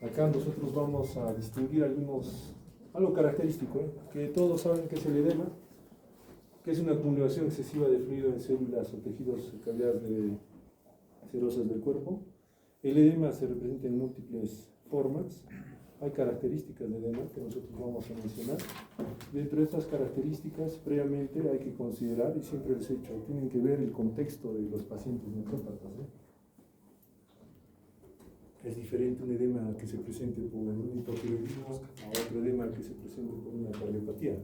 Acá nosotros vamos a distinguir algo característico, que todos saben que es el edema, que es una acumulación excesiva de fluido en células o tejidos cavidades cerosas del cuerpo. El edema se representa en múltiples formas. Hay características del edema que nosotros vamos a mencionar. Dentro de estas características, previamente hay que considerar, y siempre les he dicho, tienen que ver el contexto de los pacientes nefrópatas. Es diferente un edema que se presente por un hipotiroidismo a otro edema que se presente por una cardiopatía.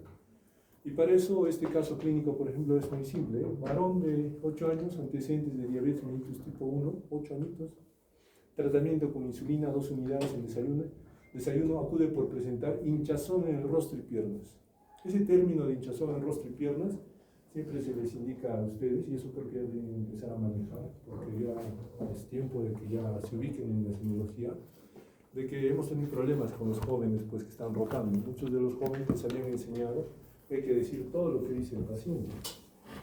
Y para eso, este caso clínico, por ejemplo, es muy simple. Varón de 8 años, antecedentes de diabetes mellitus tipo 1, 8 añitos, tratamiento con insulina, 2 unidades en desayuno, acude por presentar hinchazón en el rostro y piernas. Ese término de hinchazón en el rostro y piernas siempre se les indica a ustedes, y eso creo que ya deben empezar a manejar, porque ya es tiempo de que ya se ubiquen en la semiología, de que hemos tenido problemas con los jóvenes pues, que están rotando. Muchos de los jóvenes les habían enseñado que hay que decir todo lo que dice el paciente.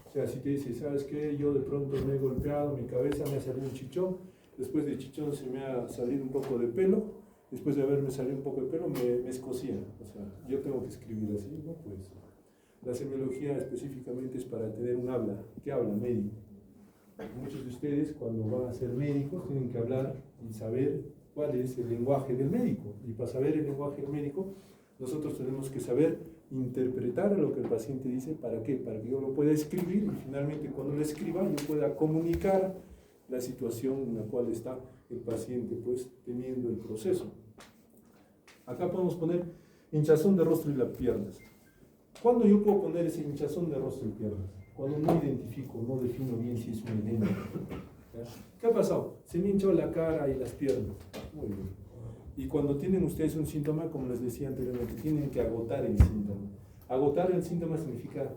O sea, si te dice, ¿sabes qué? Yo de pronto me he golpeado, mi cabeza me ha salido un chichón, después del chichón se me ha salido un poco de pelo, después de haberme salido un poco de pelo me escocía. O sea, yo tengo que escribir así, ¿no? Pues la semiología específicamente es para tener un habla. ¿Qué habla? Médico. Muchos de ustedes cuando van a ser médicos tienen que hablar y saber cuál es el lenguaje del médico. Y para saber el lenguaje del médico, nosotros tenemos que saber interpretar lo que el paciente dice. ¿Para qué? Para que yo lo pueda escribir y finalmente cuando lo escriba yo pueda comunicar la situación en la cual está el paciente pues teniendo el proceso. Acá podemos poner hinchazón de rostro y las piernas. ¿Cuándo yo puedo poner ese hinchazón de rostro y piernas? Cuando no identifico, no defino bien si es un edema. ¿Qué ha pasado? Se me hinchó la cara y las piernas. Muy bien. Y cuando tienen ustedes un síntoma, como les decía anteriormente, tienen que agotar el síntoma. Agotar el síntoma significa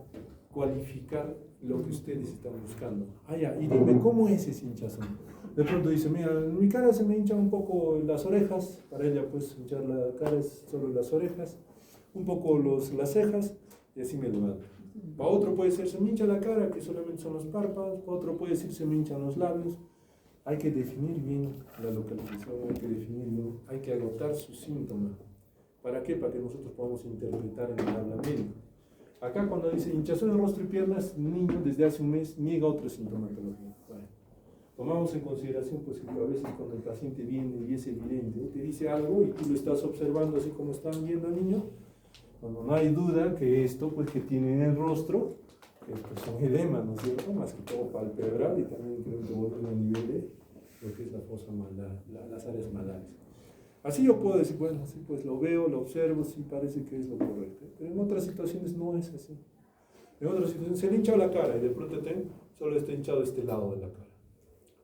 cualificar lo que ustedes están buscando. Ah, ya, y dime, ¿cómo es ese hinchazón? De pronto dice, mira, en mi cara se me hinchan un poco las orejas. Para ella, pues, hinchar la cara es solo las orejas. Un poco las cejas, y así me levanto. Para otro puede ser, se me hincha la cara, que solamente son los párpados. Para otro puede decir, se me hinchan los labios. Hay que definir bien la localización, hay que definir bien, hay que agotar su síntoma. ¿Para qué? Para que nosotros podamos interpretar en el habla médico. Acá cuando dice hinchazón en rostro y piernas, un niño desde hace un mes niega otra sintomatología. Bueno, tomamos en consideración pues, que a veces cuando el paciente viene y es evidente, te dice algo y tú lo estás observando así como están viendo al niño, cuando no hay duda que esto pues, que tiene en el rostro, que pues, son edemas, ¿no es cierto? Más que todo palpebral y también creo que vuelven a nivel de lo que es la fosa malar, las áreas malares. Así yo puedo decir, bueno, sí, pues lo veo, lo observo, sí parece que es lo correcto. Pero en otras situaciones no es así. En otras situaciones se le hincha la cara y de pronto solo está hinchado este lado de la cara.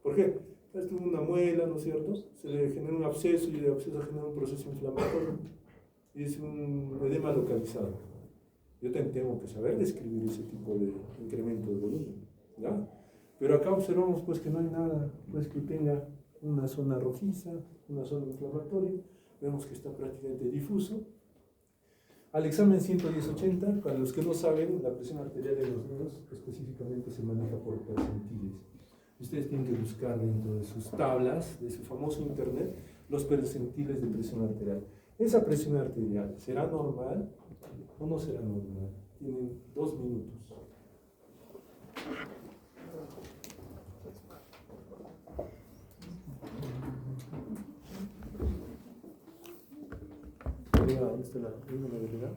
¿Por qué? Esto es una muela, ¿no es cierto? Se le genera un absceso y el absceso genera un proceso inflamatorio y es un edema localizado. Yo tengo que saber describir ese tipo de incremento de volumen, ¿ya? Pero acá observamos pues que no hay nada pues que tenga una zona rojiza, una zona inflamatoria, vemos que está prácticamente difuso. Al examen 110/80, para los que no saben, la presión arterial de los niños específicamente se maneja por percentiles. Ustedes tienen que buscar dentro de sus tablas, de su famoso internet, los percentiles de presión arterial. Esa presión arterial, ¿será normal o no será normal? Tienen 2 minutos. Delegada, ¿dónde está la delegada?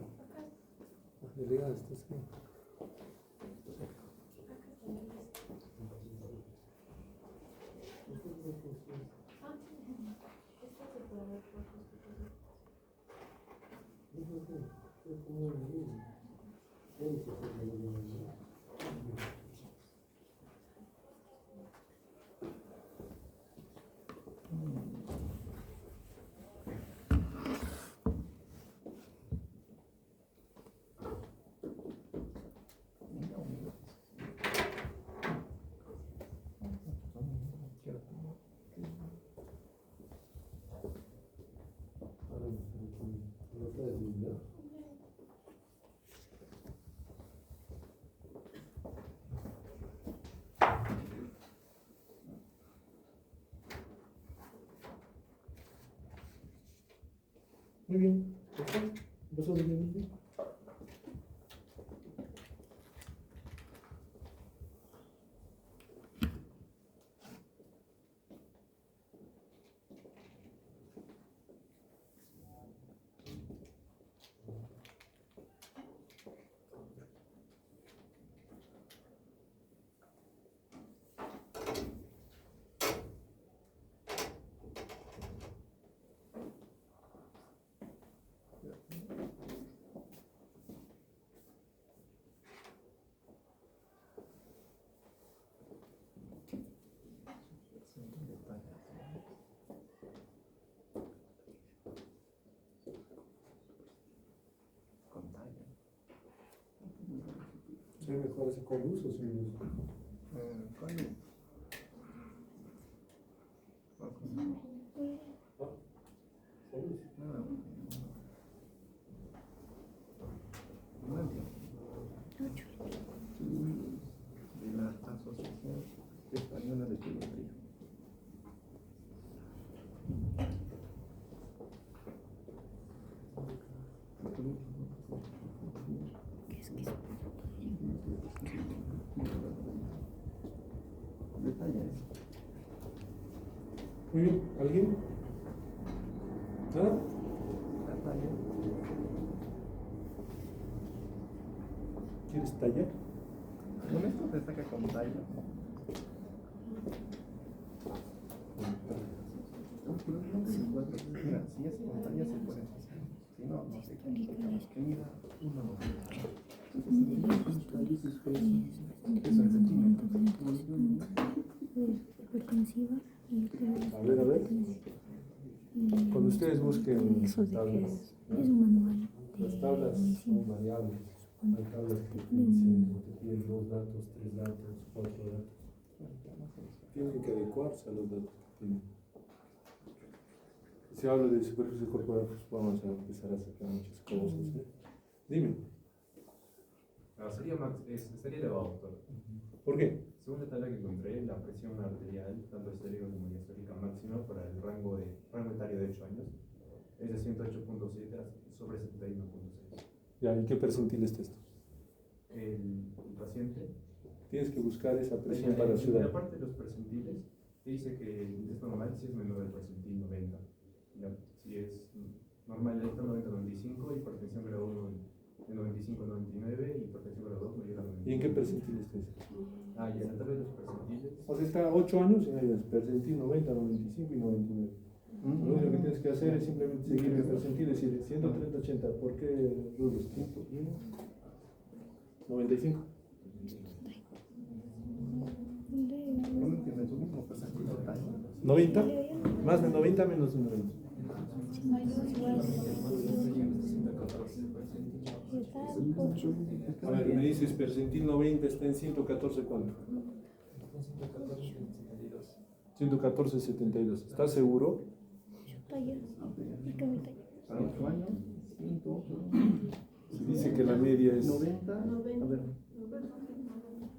Delegada, ¿estás aquí? Muy bien. ¿Pasó de bien? ¿Se ve mejor ese con luz o sin luz? Con luz. ¿Con luz? No entiendo. De la Asociación Española de Pediatría. Detalles. Muy bien. ¿Alguien? ¿Nada? Detalles. ¿Quieres tallar? Con esto se saca con talla. Mira, si es con talla se puede hacer. Si no, no sé. Que mida 1,90. Eso en centímetros. A ver. Cuando ustedes busquen tablas, ¿no? Es un manual Las tablas de son variables. Hay tablas que te dicen, te piden 2 datos, 3 datos, 4 datos. Tienen que adecuarse a los datos que tienen. Si hablo de superficie corporal, pues vamos a empezar a sacar muchas cosas. ¿Eh? Dime. Sería elevado, doctor. ¿Por qué? Según la tabla que encontré, la presión arterial, tanto estérica como diastólica máxima para el rango etario de 8 años es de 108.7 sobre 71.6. Ya, ¿y qué percentil es esto? El paciente, Tienes que buscar esa presión en para la ciudad. parte de los percentiles, dice que el test normal si es menor del percentil 90. Ya, si es normal el 90-95, hipertensión grado 1 de 95-99 y hipertensión grado 2 mayor a 99. ¿Y en qué percentil estés? Ah, y a la tabla de los percentiles. O sea, está 8 años y hay percentil 90, 95 y 99. Lo único que tienes que hacer es simplemente seguir el percentil y decir 130, 80. ¿Por qué rubros? 95. No entiendo, es un mismo percentil total. 90. Más de 90 menos de 90. A ver, me dices percentil 90 está en 114 ¿cuánto? 114.72. ¿Estás seguro? Para 8 años, 108. Si dice que la media es 90. A ver.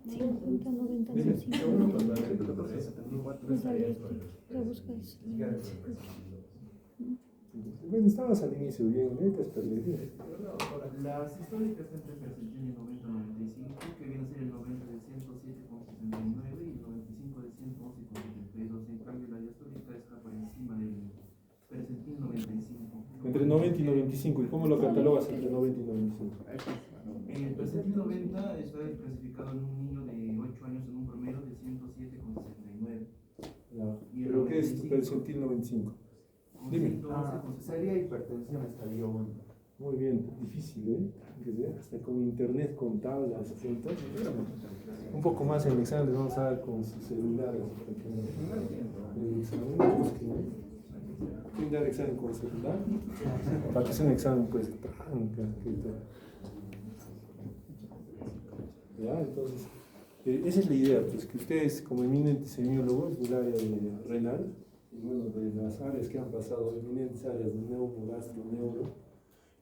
50, 90, Dime. 150. 114.74. Bueno, estabas al inicio bien, te has perdido. Las históricas entre percentil de 90-95, que viene a ser el 90 de 107,69 y el 95 de 111,72. En cambio, la diastólica está por encima del percentil 95. Entre 90 y 95. ¿Y cómo lo catalogas entre 90 y 95? En el percentil 90 está clasificado en un niño de 8 años en un promedio de 107,69. Ya. Y el ¿Pero qué es tu 95? percentil 95? Con Dime. 111,69. Sería hipertensión estadio 1. Muy bien, difícil, ¿eh? Que sea, hasta con internet, con tablas, puntos. Un poco más en el examen les vamos a dar con sus celulares. El examen, ¿quién da el examen con celular? Para que sea un examen, pues, ya, entonces, esa es la idea, pues, que ustedes, como eminentes semiólogos del área de renal, y bueno, de las áreas que han pasado, eminentes áreas de neumo, gastro, neuro,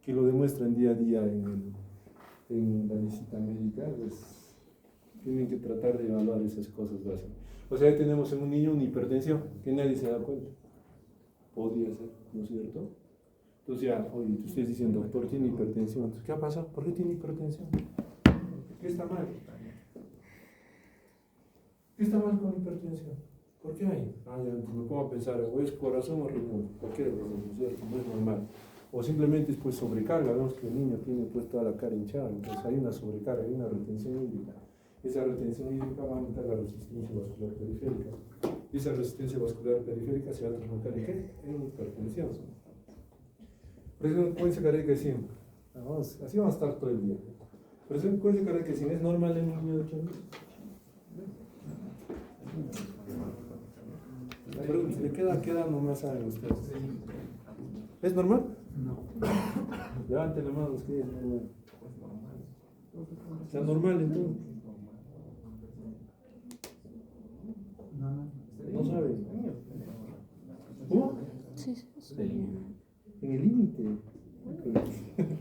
que lo demuestran día a día en la visita médica, pues tienen que tratar de evaluar esas cosas básicas. O sea, tenemos en un niño una hipertensión que nadie se da cuenta. Podría ser, ¿no es cierto? Entonces ya, oye, ustedes dicen, doctor, tiene hipertensión. Entonces, ¿qué ha pasado? ¿Por qué tiene hipertensión? ¿Qué está mal? ¿Qué está mal con hipertensión? ¿Por qué hay? Ah, ya, entonces me pongo a pensar, o es corazón o riñón, cualquier razón, ¿no es cierto? No es normal. O simplemente es pues sobrecarga, vemos que el niño tiene pues toda la cara hinchada, entonces hay una sobrecarga, hay una retención hídrica. Esa retención hídrica va a aumentar la resistencia vascular periférica. Y esa resistencia vascular periférica se va a transformar en ¿qué? En hipertensión. Por eso frecuencia cardíaca de 100. Así vamos a estar todo el día. Por eso frecuencia cardíaca de 100 es normal en un niño de 8 años. La pregunta, ¿de qué edad nomás saben ustedes? ¿Es normal? No. Levanten la mano los que es normal. ¿Está normal entonces? No saben. ¿Cómo? Sí, sí. En el límite.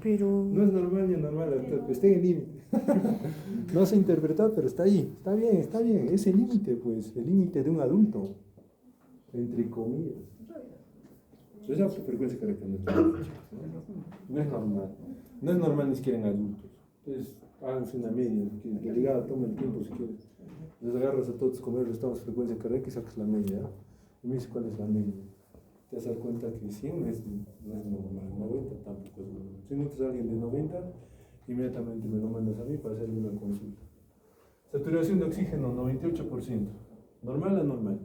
Pero No es normal ni anormal, está en el límite. No se interpreta, pero está ahí. Está bien. Es el límite, pues, el límite de un adulto. Entre comillas. Esa frecuencia cardíaca no es normal. No es normal ni siquiera en adultos. Entonces, háganse una media. Que el delegado tome el tiempo si quieres. Les agarras a todos comer, estamos frecuencia cardíaca y sacas la media. Y me dices cuál es la media. Te vas a dar cuenta que 100 no es normal, 90 tampoco es normal. Si notas a alguien de 90, inmediatamente me lo mandas a mí para hacerle una consulta. Saturación de oxígeno, 98%. ¿Normal o anormal?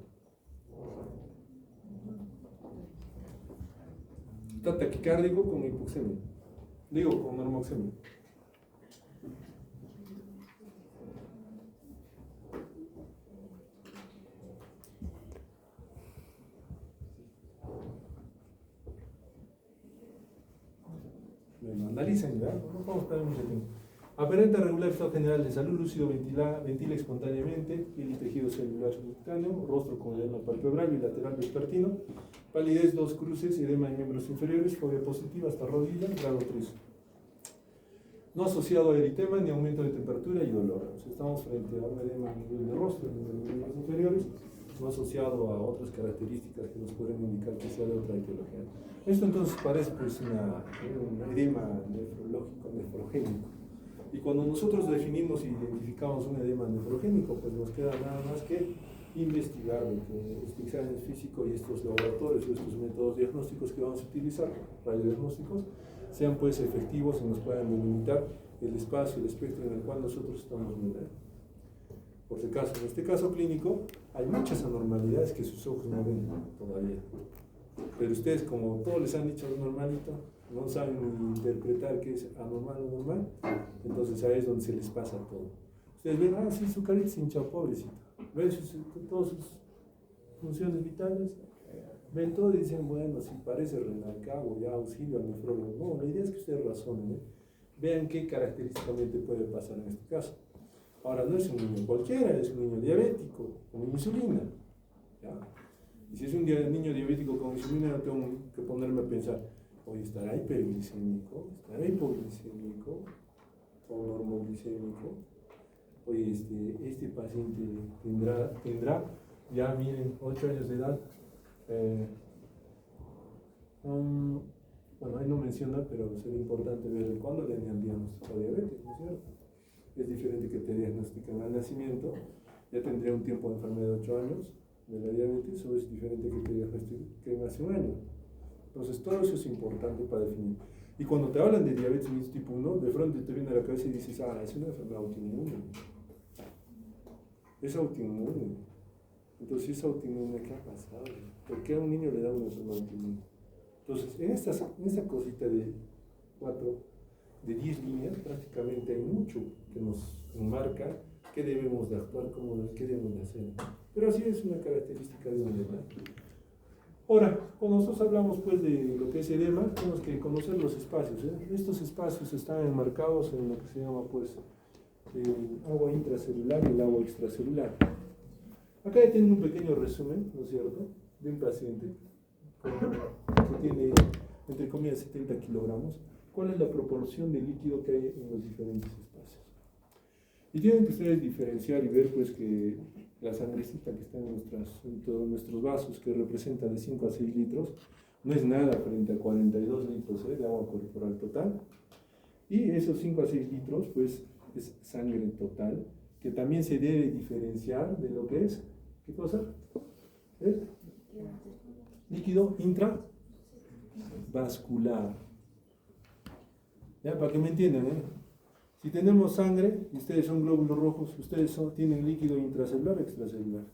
Está taquicárdico con hipoxemia. Digo, con normoxemia. Bueno, analicen, ¿verdad? No vamos a perder mucho tiempo. Aparenta regular estado general de salud, lúcido, ventila espontáneamente, piel y tejido celular subcutáneo, rostro con edema palpebral y lateral vespertino, palidez, 2 cruces, edema en miembros inferiores, fobia positiva hasta rodilla, grado 3. No asociado a eritema ni aumento de temperatura y dolor. O sea, estamos frente a un edema a nivel de rostro, en los miembros inferiores, no asociado a otras características que nos pueden indicar que sea de otra etiología. Esto entonces parece pues un edema nefrológico, nefrogénico. Y cuando nosotros definimos y identificamos un edema nefrogénico, pues nos queda nada más que investigar este examen físico y estos laboratorios, estos métodos diagnósticos que vamos a utilizar, radiodiagnósticos, sean pues efectivos y nos puedan delimitar el espacio, el espectro en el cual nosotros estamos mirando. Por si acaso, en este caso clínico, hay muchas anormalidades que sus ojos no ven todavía. Pero ustedes, como todos les han dicho normalito, no saben interpretar qué es anormal o normal, entonces ahí es donde se les pasa todo. Ustedes ven, sí, su carita se hincha, pobrecito. Ven todas sus funciones vitales, ven todo y dicen, bueno, si parece renal, ¿qué hago? Ya auxilio al nefrólogo. No, la idea es que ustedes razonen, vean qué característicamente puede pasar en este caso. Ahora, no es un niño cualquiera, es un niño diabético, con insulina. ¿Ya? Y si es un niño diabético con insulina, no tengo que ponerme a pensar, oye, ¿estará hiperglicémico? ¿Estará hipoglicémico? ¿O normoglicémico? Oye, este paciente tendrá ya, miren, 8 años de edad. Bueno, ahí no menciona, pero sería importante ver cuándo le dan diagnóstico de diabetes, ¿no es cierto? Es diferente que te diagnostican al nacimiento, ya tendría un tiempo de enfermedad de 8 años de la diabetes, o es diferente que te diagnostiquen hace un año. Entonces, todo eso es importante para definir. Y cuando te hablan de diabetes tipo 1, de frente te viene a la cabeza y dices, es una enfermedad autoinmune. Es autoinmune. Entonces, si es autoinmune, ¿qué ha pasado? ¿Por qué a un niño le da una enfermedad autoinmune? Entonces, en esta cosita de 10 líneas, prácticamente hay mucho que nos enmarca qué debemos de actuar, qué debemos de hacer. Pero así es una característica de un edema. Ahora, cuando nosotros hablamos pues de lo que es edema, tenemos que conocer los espacios. Estos espacios están enmarcados en lo que se llama pues el agua intracelular y el agua extracelular. Acá ya tienen un pequeño resumen, ¿no es cierto?, de un paciente que tiene, entre comillas, 70 kilogramos. ¿Cuál es la proporción de líquido que hay en los diferentes espacios? Y tienen que ustedes diferenciar y ver pues que la sangrecita que está en todos nuestros vasos, que representa de 5 a 6 litros, No es nada frente a 42 litros de agua corporal total. Y esos 5 a 6 litros, pues, es sangre total, que también se debe diferenciar de lo que es, ¿qué cosa? ¿Es? Líquido intravascular. Ya, para que me entiendan, ¿eh? Si tenemos sangre, y ustedes son glóbulos rojos, ustedes tienen líquido intracelular o extracelular.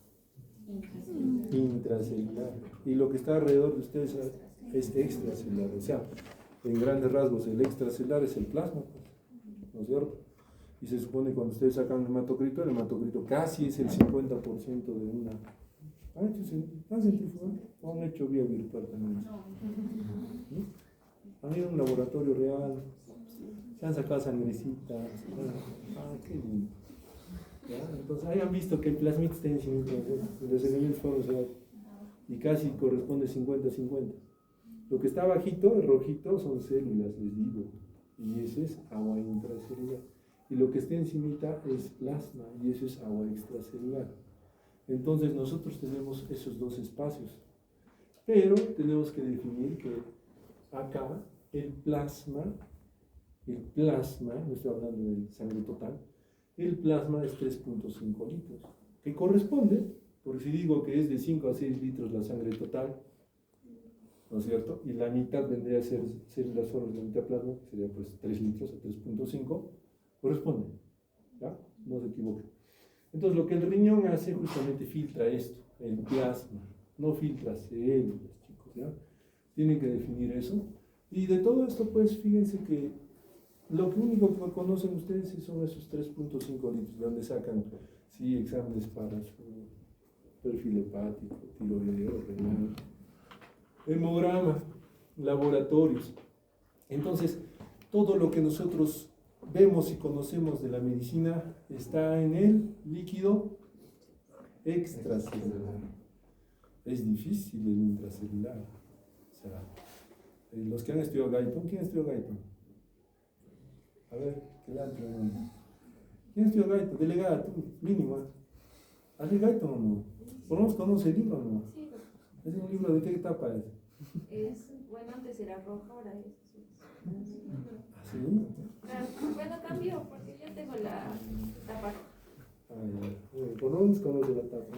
Intracelular. Y lo que está alrededor de ustedes es extracelular. O sea, en grandes rasgos, el extracelular es el plasma, ¿no es cierto? Y se supone que cuando ustedes sacan el hematocrito casi es el 50% de una. ¿Han centrifugado? ¿O han hecho vía virtual también? ¿Mm? ¿Han ido a un laboratorio real? ¿Se han sacado sangrecitas? Qué lindo. ¿Ya? Entonces, hayan visto que el plasmita está encima de los elementos fueron, y casi corresponde 50-50. Lo que está bajito, el rojito, son células, les digo, y ese es agua intracelular. Y lo que está encimita es plasma, y eso es agua extracelular. Entonces nosotros tenemos esos dos espacios, pero tenemos que definir que acá el plasma, no estoy hablando de sangre total, el plasma es 3.5 litros, que corresponde, porque si digo que es de 5 a 6 litros la sangre total, ¿no es cierto? Y la mitad vendría a ser células formas de la mitad plasma, que sería pues 3 litros a 3.5, corresponde, ¿ya? No se equivoquen. Entonces lo que el riñón hace justamente filtra esto, el plasma, no filtra células, chicos, ¿ya? Tienen que definir eso. Y de todo esto, pues fíjense que lo único que conocen ustedes son esos 3.5 litros, de donde sacan, sí, exámenes para su perfil hepático, tiroideo, renal, hemograma, laboratorios. Entonces, todo lo que nosotros vemos y conocemos de la medicina está en el líquido extracelular. Es difícil el intracelular. O sea, los que han estudiado Guyton, ¿quién estudió Guyton? A ver, ¿qué lado? ¿Quién estudió Guyton? Delegada, tú, mínimo. ¿Has leído Guyton o no? ¿Por lo menos conoce el libro o no? Sí, ¿Es un libro de qué etapa es? bueno, antes era roja, ahora es azul. ¿Ah, sí? Bueno, cambió porque yo tengo la tapa. Por lo menos conoce la tapa.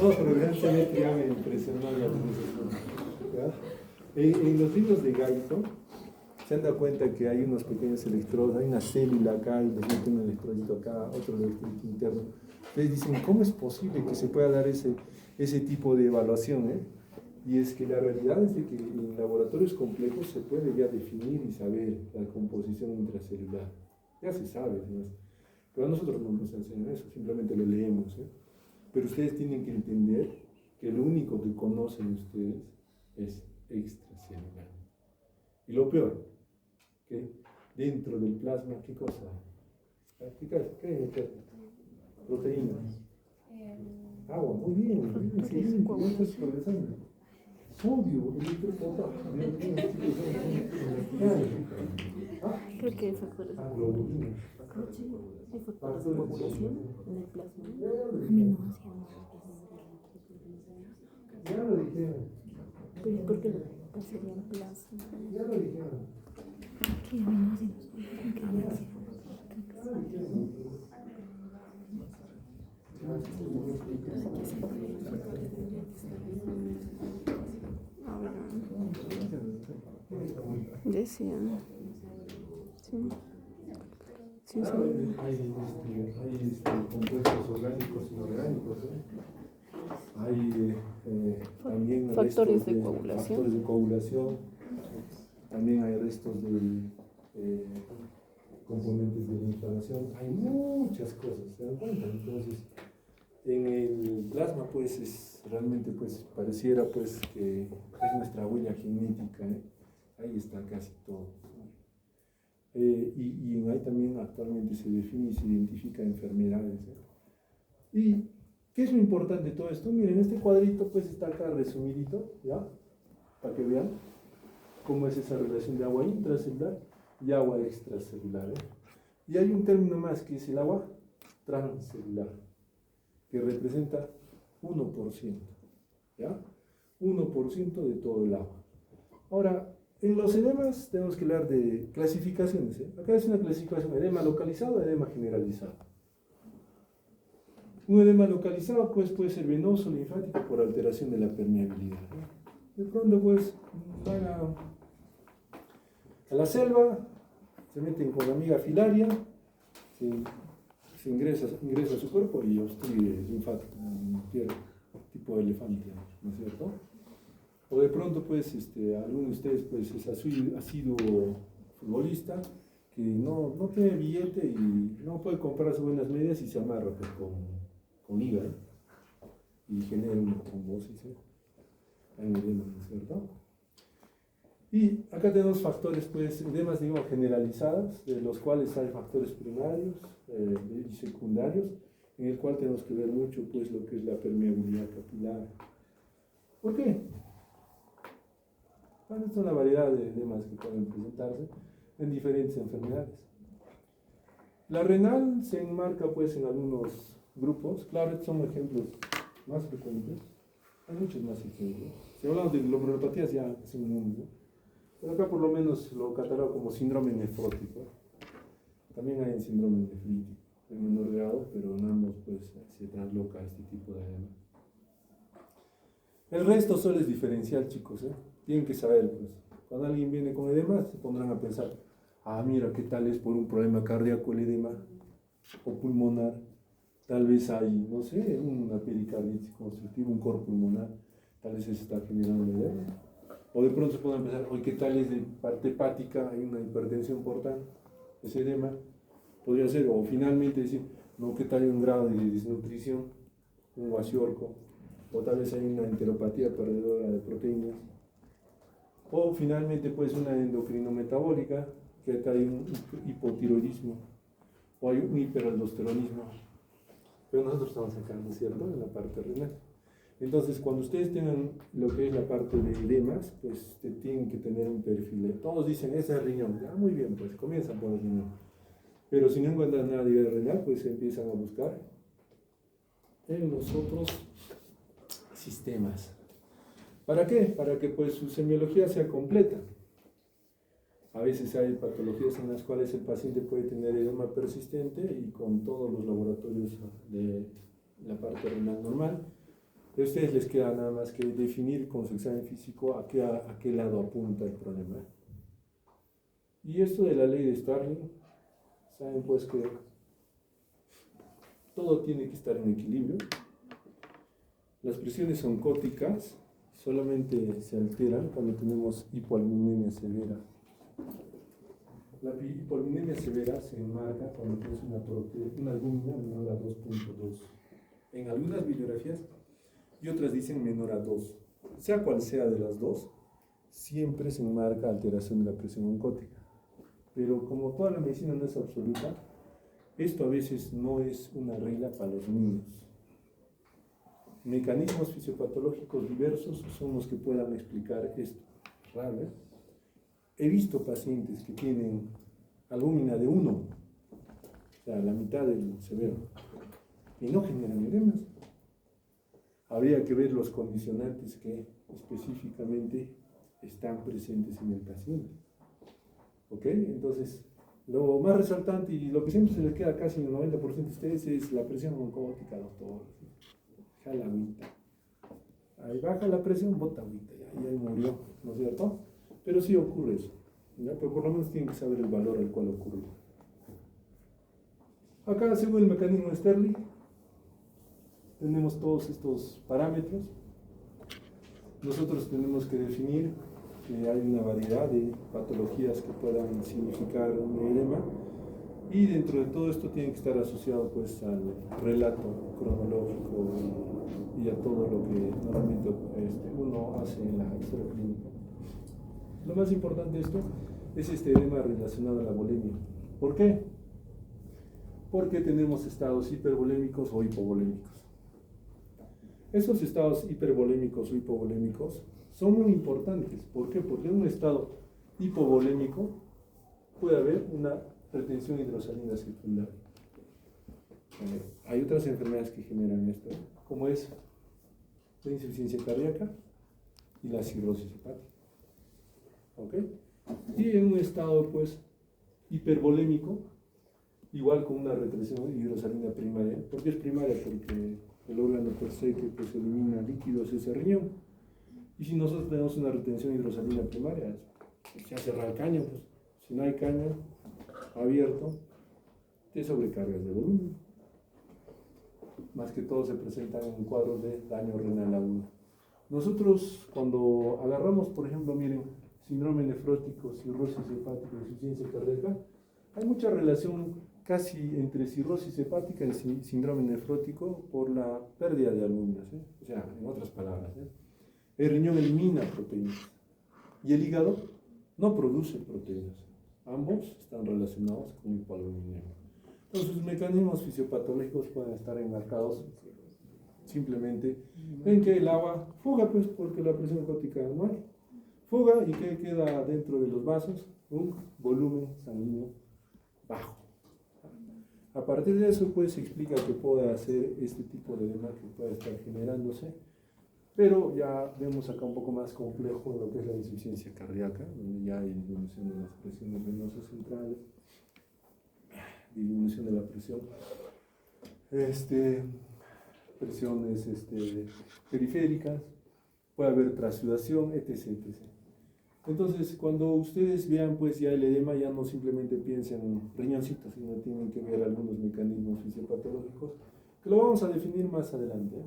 No, pero realmente ya me impresionó la presentación. En los libros de Guyton se han dado cuenta que hay unos pequeños electrodos, hay una célula acá y les meten un electrodito acá, otro electrodito interno. Entonces dicen, ¿cómo es posible que se pueda dar ese tipo de evaluación? Y es que la realidad es de que en laboratorios complejos se puede ya definir y saber la composición intracelular. Ya se sabe, ¿no? Pero a nosotros no nos enseñan eso, simplemente lo leemos. Pero ustedes tienen que entender que lo único que conocen ustedes es extracelular. Y lo peor, que dentro del plasma, ¿qué cosa? ¿Qué hay? Proteínas. Agua, muy bien. Sí, progresando. Sodio, creo que hay factores. globulina. Hay factores de coagulación en el plasma. Aminoácidos. Ya lo dijeron. Pero ¿por qué lo serían plasma? Ya lo dijeron. ¿Qué aminoácidos? ¿Qué aminoácidos? Decían. Sí. Sí, sí. Hay compuestos orgánicos e inorgánicos. Hay también Factores restos de coagulación. Factores de coagulación. También hay restos de componentes de la inflamación. Hay muchas cosas, ¿se dan cuenta? Entonces, en el plasma, pues, realmente, pues, pareciera, pues, que es nuestra huella genética, Ahí está casi todo. Y ahí también actualmente se define y se identifica enfermedades. ¿Y qué es lo importante de todo esto? Miren, este cuadrito, pues, está acá resumidito, ¿ya? Para que vean cómo es esa relación de agua intracelular y agua extracelular. Y hay un término más que es el agua transcelular, que representa 1%, ¿ya? 1% de todo el agua. Ahora, en los edemas tenemos que hablar de clasificaciones. Acá es una clasificación: edema localizado, edema generalizado. Un edema localizado pues, puede ser venoso, linfático, por alteración de la permeabilidad. De pronto pues van a la selva, se meten con la amiga filaria, se ingresa a su cuerpo y obstruye linfático, tipo elefante, ¿no es cierto? O de pronto pues alguno de ustedes pues ha sido futbolista que no tiene billete y no puede comprar sus buenas medias y se amarra pues, con hígado y genera una trombosis, hay un edema, ¿no es cierto? Y acá tenemos factores, pues, edemas, digamos, generalizados, de los cuales hay factores primarios y secundarios, en el cual tenemos que ver mucho, pues, lo que es la permeabilidad capilar. ¿Por qué? Bueno, es una variedad de edemas que pueden presentarse en diferentes enfermedades. La renal se enmarca, pues, en algunos grupos. Claro, estos son ejemplos más frecuentes. Hay muchos más ejemplos. Si hablamos de glomerulopatías, ya es un mundo. Pero acá por lo menos lo catalogo como síndrome nefrótico. También hay síndrome nefrítico, en menor grado, pero en ambos pues, se trasloca este tipo de edema. El resto solo es diferencial, chicos. Tienen que saber, pues, cuando alguien viene con edema, se pondrán a pensar: ah, mira, ¿qué tal es por un problema cardíaco el edema? O pulmonar. Tal vez hay, no sé, una pericarditis constrictiva, un cor pulmonar. Tal vez se está generando edema. O de pronto se pueden pensar: oye, ¿qué tal es de parte hepática? Hay una hipertensión portal, ese edema. Podría ser, o finalmente decir: no, ¿qué tal hay un grado de desnutrición? Un guasiorco. O tal vez hay una enteropatía perdedora de proteínas. O finalmente pues una endocrinometabólica, que acá hay un hipotiroidismo. O hay un hiperaldosteronismo. Pero nosotros estamos acá, ¿no es cierto?, en la parte renal. Entonces, cuando ustedes tengan lo que es la parte de edemas, pues tienen que tener un perfil. Todos dicen: ese es riñón. Ah, muy bien, pues comienzan por el riñón. Pero si no encuentran nada de renal, pues empiezan a buscar en los otros sistemas. ¿Para qué? Para que pues su semiología sea completa. A veces hay patologías en las cuales el paciente puede tener edema persistente y con todos los laboratorios de la parte renal normal. A ustedes les queda nada más que definir con su examen físico a qué lado apunta el problema. Y esto de la ley de Starling, saben pues que todo tiene que estar en equilibrio. Las presiones oncóticas solamente se alteran cuando tenemos hipoalbuminemia severa. La hipoalbuminemia severa se enmarca cuando tienes una albúmina menor a 2.2. En algunas bibliografías y otras dicen menor a 2. Sea cual sea de las dos, siempre se enmarca alteración de la presión oncótica. Pero como toda la medicina no es absoluta, esto a veces no es una regla para los niños. Mecanismos fisiopatológicos diversos son los que puedan explicar esto. Raro, ¿eh? He visto pacientes que tienen albúmina de 1, o sea, la mitad del severo, y no generan edemas. Habría que ver los condicionantes que específicamente están presentes en el paciente. ¿Ok? Entonces, lo más resaltante y lo que siempre se les queda casi en el 90% de ustedes es la presión oncótica, doctor. Deja la agüita. Ahí baja la presión, bota agüita, y ahí murió, ¿no es cierto? Pero sí ocurre eso, ¿ya? Pero por lo menos tienen que saber el valor al cual ocurre. Acá, según el mecanismo de Starling, tenemos todos estos parámetros. Nosotros tenemos que definir que hay una variedad de patologías que puedan significar un edema, y dentro de todo esto tiene que estar asociado pues al relato cronológico y a todo lo que normalmente uno hace en la historia clínica. Lo más importante de esto es este edema relacionado a la bulimia. ¿Por qué? Porque tenemos estados hipervolémicos o hipovolémicos. Esos estados hipervolémicos o hipovolémicos son muy importantes. ¿Por qué? Porque en un estado hipovolémico puede haber una retención hidrosalina secundaria. Hay otras enfermedades que generan esto, como es la insuficiencia cardíaca y la cirrosis hepática. ¿Ok? Y en un estado pues hipervolémico, igual con una retención hidrosalina primaria. ¿Por qué es primaria? Porque el órgano per se que pues elimina líquidos es el riñón. Y si nosotros tenemos una retención hidrosalina primaria, se cerra el caño, pues si no hay caño abierto, te sobrecargas de volumen. Más que todo se presentan en cuadros de daño renal agudo. Nosotros cuando agarramos, por ejemplo, miren, síndrome nefrótico, cirrosis hepática, insuficiencia cardíaca, hay mucha relación casi entre cirrosis hepática y síndrome nefrótico por la pérdida de albuminas, ¿eh? O sea, en otras palabras, ¿eh? El riñón elimina proteínas y el hígado no produce proteínas. Ambos están relacionados con hipoalbuminemia. Entonces, sus mecanismos fisiopatológicos pueden estar enmarcados simplemente en que el agua fuga, pues, porque la presión hepática no hay. Fuga y que queda dentro de los vasos un volumen sanguíneo bajo. A partir de eso, pues, se explica que puede hacer este tipo de edema que puede estar generándose, pero ya vemos acá un poco más complejo en lo que es la insuficiencia cardíaca, donde ya hay disminución de las presiones venosas centrales, disminución de la presión, presiones periféricas, puede haber trasudación, etc., etc. Entonces, cuando ustedes vean pues ya el edema, ya no simplemente piensen en riñoncitos, sino tienen que ver algunos mecanismos fisiopatológicos, que lo vamos a definir más adelante.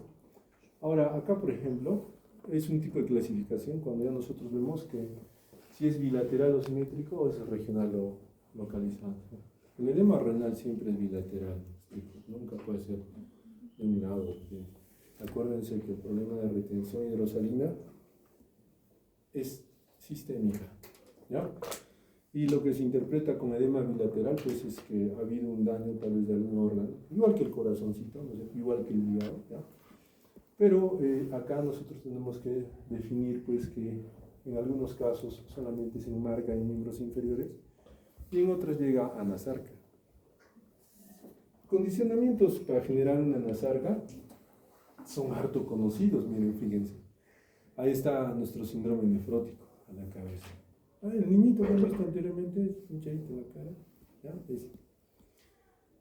Ahora, acá por ejemplo, es un tipo de clasificación cuando ya nosotros vemos que si es bilateral o simétrico o es regional o localizado. El edema renal siempre es bilateral, nunca puede ser de un lado. Acuérdense que el problema de retención hidrosalina es sistémica, ¿ya? Y lo que se interpreta con edema bilateral pues es que ha habido un daño tal vez de algún órgano, igual que el corazoncito, ¿no? Igual que el hígado, ¿ya? Pero acá nosotros tenemos que definir pues que en algunos casos solamente se enmarca en miembros inferiores y en otros llega a nasarca. Condicionamientos para generar una nasarca son harto conocidos, miren, fíjense. Ahí está nuestro síndrome nefrótico a la cabeza. El niñito que han visto anteriormente, hinchadito en la cara, ¿ya?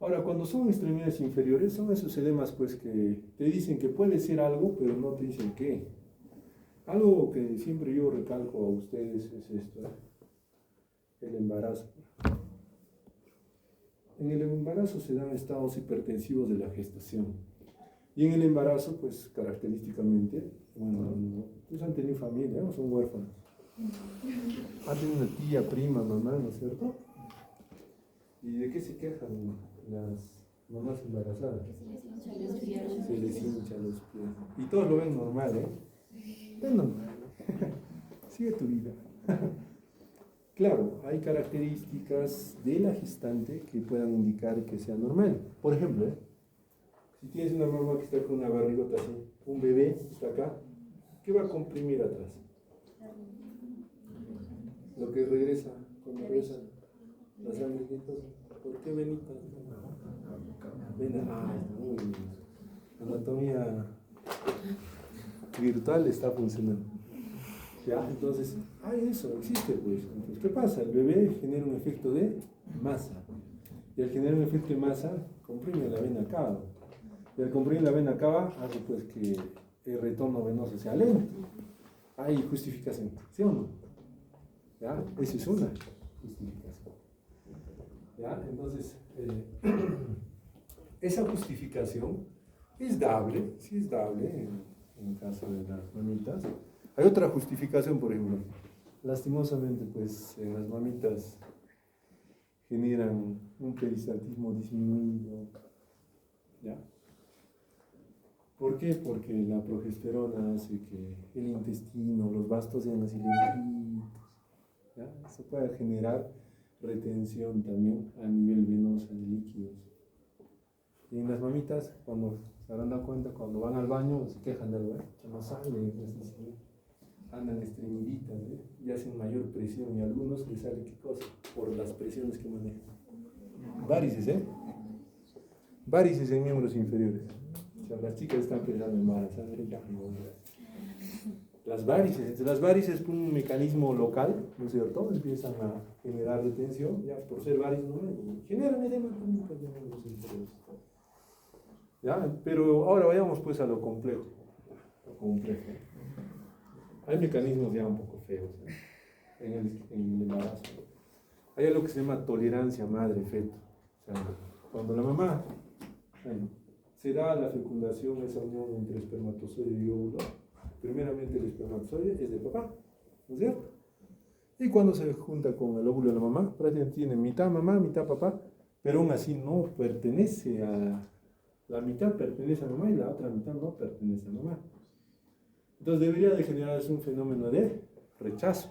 Ahora, cuando son extremidades inferiores, son esos edemas pues que te dicen que puede ser algo, pero no te dicen qué. Algo que siempre yo recalco a ustedes es esto, ¿eh? El embarazo. En el embarazo se dan estados hipertensivos de la gestación. Y en el embarazo, pues característicamente, bueno, pues han tenido familia, ¿no? Son huérfanos. Han tenido una tía, prima, mamá, ¿no es cierto? ¿Y de qué se quejan las mamás embarazadas? Se les hincha los pies. Y todos lo ven normal, ¿eh? Es normal. Sigue tu vida. Claro, hay características de la gestante que puedan indicar que sea normal. Por ejemplo, si tienes una mamá que está con una barrigota así, un bebé está acá, ¿qué va a comprimir atrás? Lo que regresa, cuando regresa la sangre, ¿por qué venitas? Muy bien. Anatomía virtual está funcionando. ¿Ya? Entonces, eso existe, pues. Entonces, ¿qué pasa? El bebé genera un efecto de masa. Y al generar un efecto de masa, comprime la vena cava. Y al comprimir la vena cava, hace pues que el retorno venoso sea lento. Hay justificación, ¿sí o no? ¿Ya? Esa es una justificación. ¿Ya? Entonces, esa justificación es dable, sí es dable en el caso de las mamitas. Hay otra justificación, por ejemplo, lastimosamente, pues en las mamitas generan un peristaltismo disminuido, ¿ya? ¿Por qué? Porque la progesterona hace que el intestino, los vastos sean así lentitos, ¿ya? Eso puede generar retención también a nivel venoso de líquidos. Y en las mamitas, cuando se habrán dado cuenta, cuando van al baño, se quejan de algo, ya no sale, andan estreñiditas, y hacen mayor presión, y a algunos les sale qué cosa, por las presiones que manejan. Varices, varices en miembros inferiores. O sea, las chicas están pensando en embarazar, ya no. las varices. Entonces, las varices por un mecanismo local, ¿no es cierto? Empiezan a generar retención, ya por ser varices, ¿no? Y generan edema crónico, ya no nos interesa. ¿Ya? Pero ahora vayamos pues a lo complejo. Lo complejo. Hay mecanismos ya un poco feos, ¿no? en el embarazo. Hay algo que se llama tolerancia madre-feto. O sea, cuando la mamá, bueno, se da la fecundación, esa unión entre espermatozoide y óvulo, primeramente el espermatozoide es de papá, ¿no es cierto? Y cuando se junta con el óvulo de la mamá, prácticamente tiene mitad mamá, mitad papá, pero aún así no pertenece a... La mitad pertenece a mamá y la otra mitad no pertenece a mamá. Entonces debería de generarse un fenómeno de rechazo.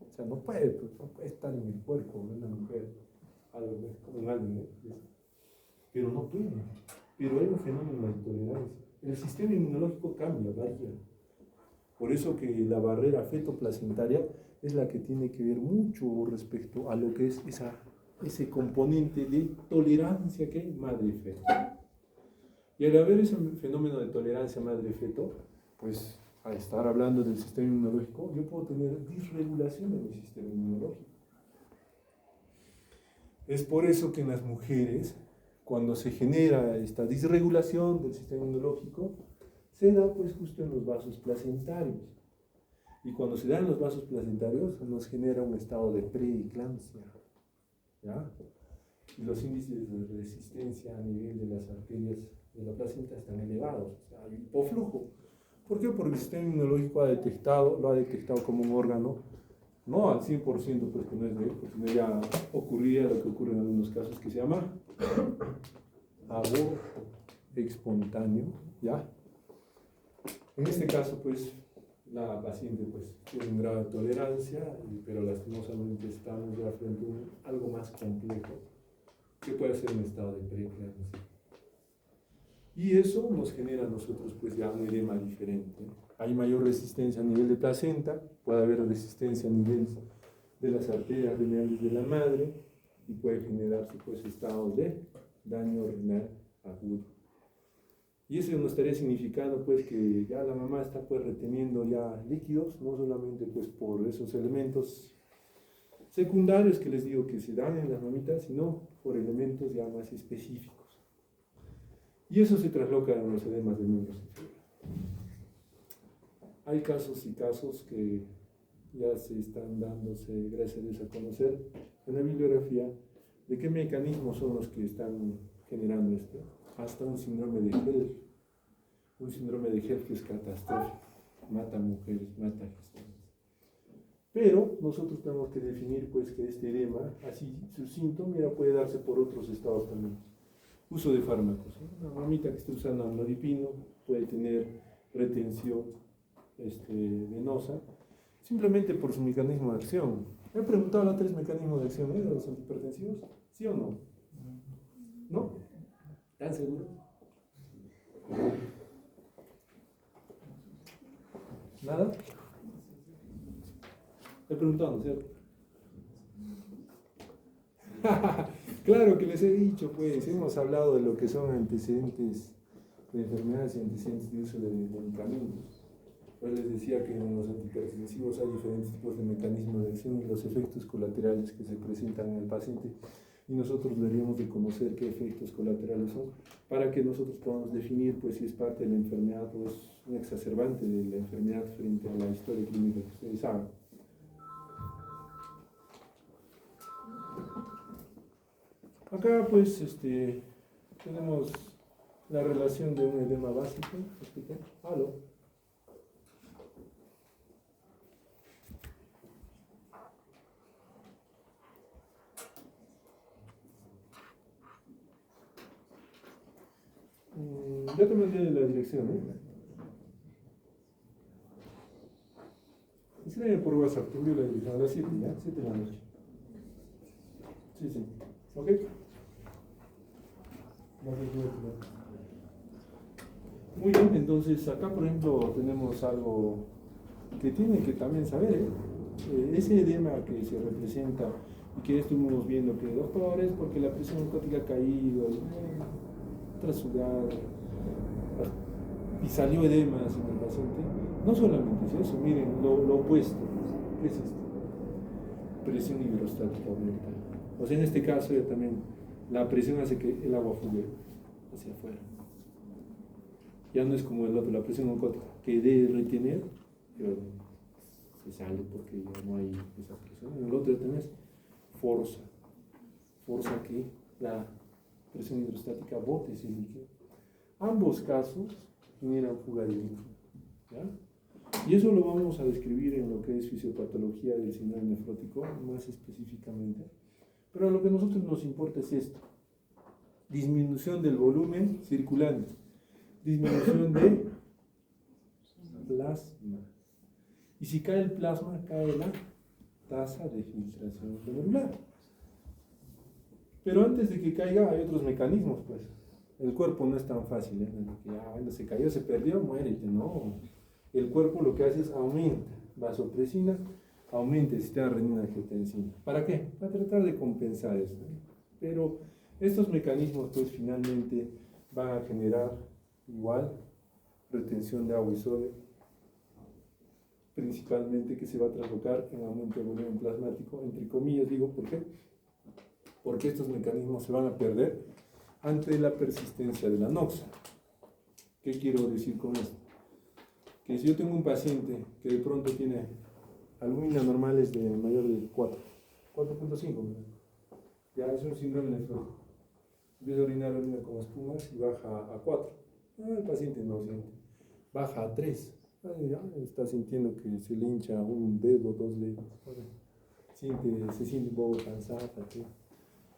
O sea, no puede estar en el cuerpo de una mujer, algo como un alma, ¿no? Pero no puede. Pero hay un fenómeno de intolerancia. El sistema inmunológico cambia, varía. Por eso que la barrera feto-placentaria es la que tiene que ver mucho respecto a lo que es ese componente de tolerancia que hay madre-feto. Y al haber ese fenómeno de tolerancia madre-feto, pues al estar hablando del sistema inmunológico, yo puedo tener disregulación de mi sistema inmunológico. Es por eso que en las mujeres, cuando se genera esta disregulación del sistema inmunológico, se da pues justo en los vasos placentarios. Y cuando se da en los vasos placentarios, nos genera un estado de preeclampsia, ¿ya? Y los índices de resistencia a nivel de las arterias de la placenta están elevados, o sea, hay hipoflujo. ¿Por qué? Porque el sistema inmunológico lo ha detectado como un órgano, no al 100%, porque no es de él, porque no ya ocurría lo que ocurre en algunos casos, que se llama aborto espontáneo, ¿ya? En este caso, pues, la paciente pues, tiene un grado de tolerancia, pero lastimosamente estamos ya frente a algo más complejo, que puede ser un estado de preeclampsia. Y eso nos genera a nosotros pues ya un edema diferente. Hay mayor resistencia a nivel de placenta, puede haber resistencia a nivel de las arterias renales de la madre y puede generarse pues estados de daño renal agudo. Y eso nos estaría significando pues que ya la mamá está pues reteniendo ya líquidos, no solamente pues por esos elementos secundarios que les digo que se dan en las mamitas, sino por elementos ya más específicos. Y eso se trasloca en los edemas de miembros inferiores. Hay casos y casos que ya se están dándose, gracias a Dios, a conocer en la bibliografía de qué mecanismos son los que están generando esto. Hasta un síndrome de Hell. Un síndrome de Hell que es catastrófico. Mata mujeres, mata gestantes. Pero nosotros tenemos que definir pues que este edema, así su síntoma, puede darse por otros estados también. Uso de fármacos. Una mamita que esté usando amlodipino puede tener retención venosa, simplemente por su mecanismo de acción. Me he preguntado los 3 mecanismos de acción de los antihipertensivos, ¿sí o no? ¿No? ¿Están seguros? ¿Nada? He preguntado, ¿cierto? Claro que les he dicho, pues, hemos hablado de lo que son antecedentes de enfermedades y antecedentes de uso de medicamentos. Pues les decía que en los antihipertensivos hay diferentes tipos de mecanismos de acción y los efectos colaterales que se presentan en el paciente, y nosotros deberíamos de conocer qué efectos colaterales son para que nosotros podamos definir pues si es parte de la enfermedad o es un exacerbante de la enfermedad frente a la historia clínica que ustedes hagan. Acá pues tenemos la relación de un edema básico. ¿Aló? Ya te mandé la dirección, ¿eh? Escríbeme por WhatsApp, te envío la dirección a las 7, ¿ya? 7 de la noche. Sí, sí. ¿Ok? Muy bien, entonces acá por ejemplo tenemos algo que tienen que también saber, ¿eh? Ese edema que se representa y que estuvimos viendo que doctor es porque la presión osmótica ha caído, trasudado y salió edemas en el paciente, No solamente es eso, miren, lo opuesto. ¿Qué es esto? Presión hidrostática aumenta. O sea, en este caso ya también la presión hace que el agua fluya hacia afuera. Ya no es como el otro, la presión osmótica, que debe retener, pero se sale porque ya no hay esa presión. En el otro ya tenés forza que la presión hidrostática bote ese líquido. Ambos casos generan fuga de líquido, ¿ya? Y eso lo vamos a describir en lo que es fisiopatología del síndrome nefrótico, más específicamente. Pero lo que a nosotros nos importa es esto: disminución del volumen circulante, disminución de plasma. Y si cae el plasma, cae la tasa de filtración glomerular. Pero antes de que caiga hay otros mecanismos, pues. El cuerpo no es tan fácil, ¿eh? Bueno, se cayó, se perdió, muérete, no. El cuerpo lo que hace es aumenta vasopresina, aumenta el sistema renina-angiotensina. ¿Para qué? Para tratar de compensar esto. Pero estos mecanismos, pues, finalmente van a generar igual retención de agua y sodio, principalmente, que se va a traslocar en aumento de volumen plasmático, entre comillas digo, ¿por qué? Porque estos mecanismos se van a perder ante la persistencia de la NOx. ¿Qué quiero decir con esto? Que si yo tengo un paciente que de pronto tiene albúmina normales de mayor de 4.5, ya es un síndrome nefrótico. Empieza a orinar orina con espumas y baja a 4. El paciente no siente. Baja a 3. Ya está sintiendo que se le hincha un dedo, 2 dedos. Se siente un poco cansada.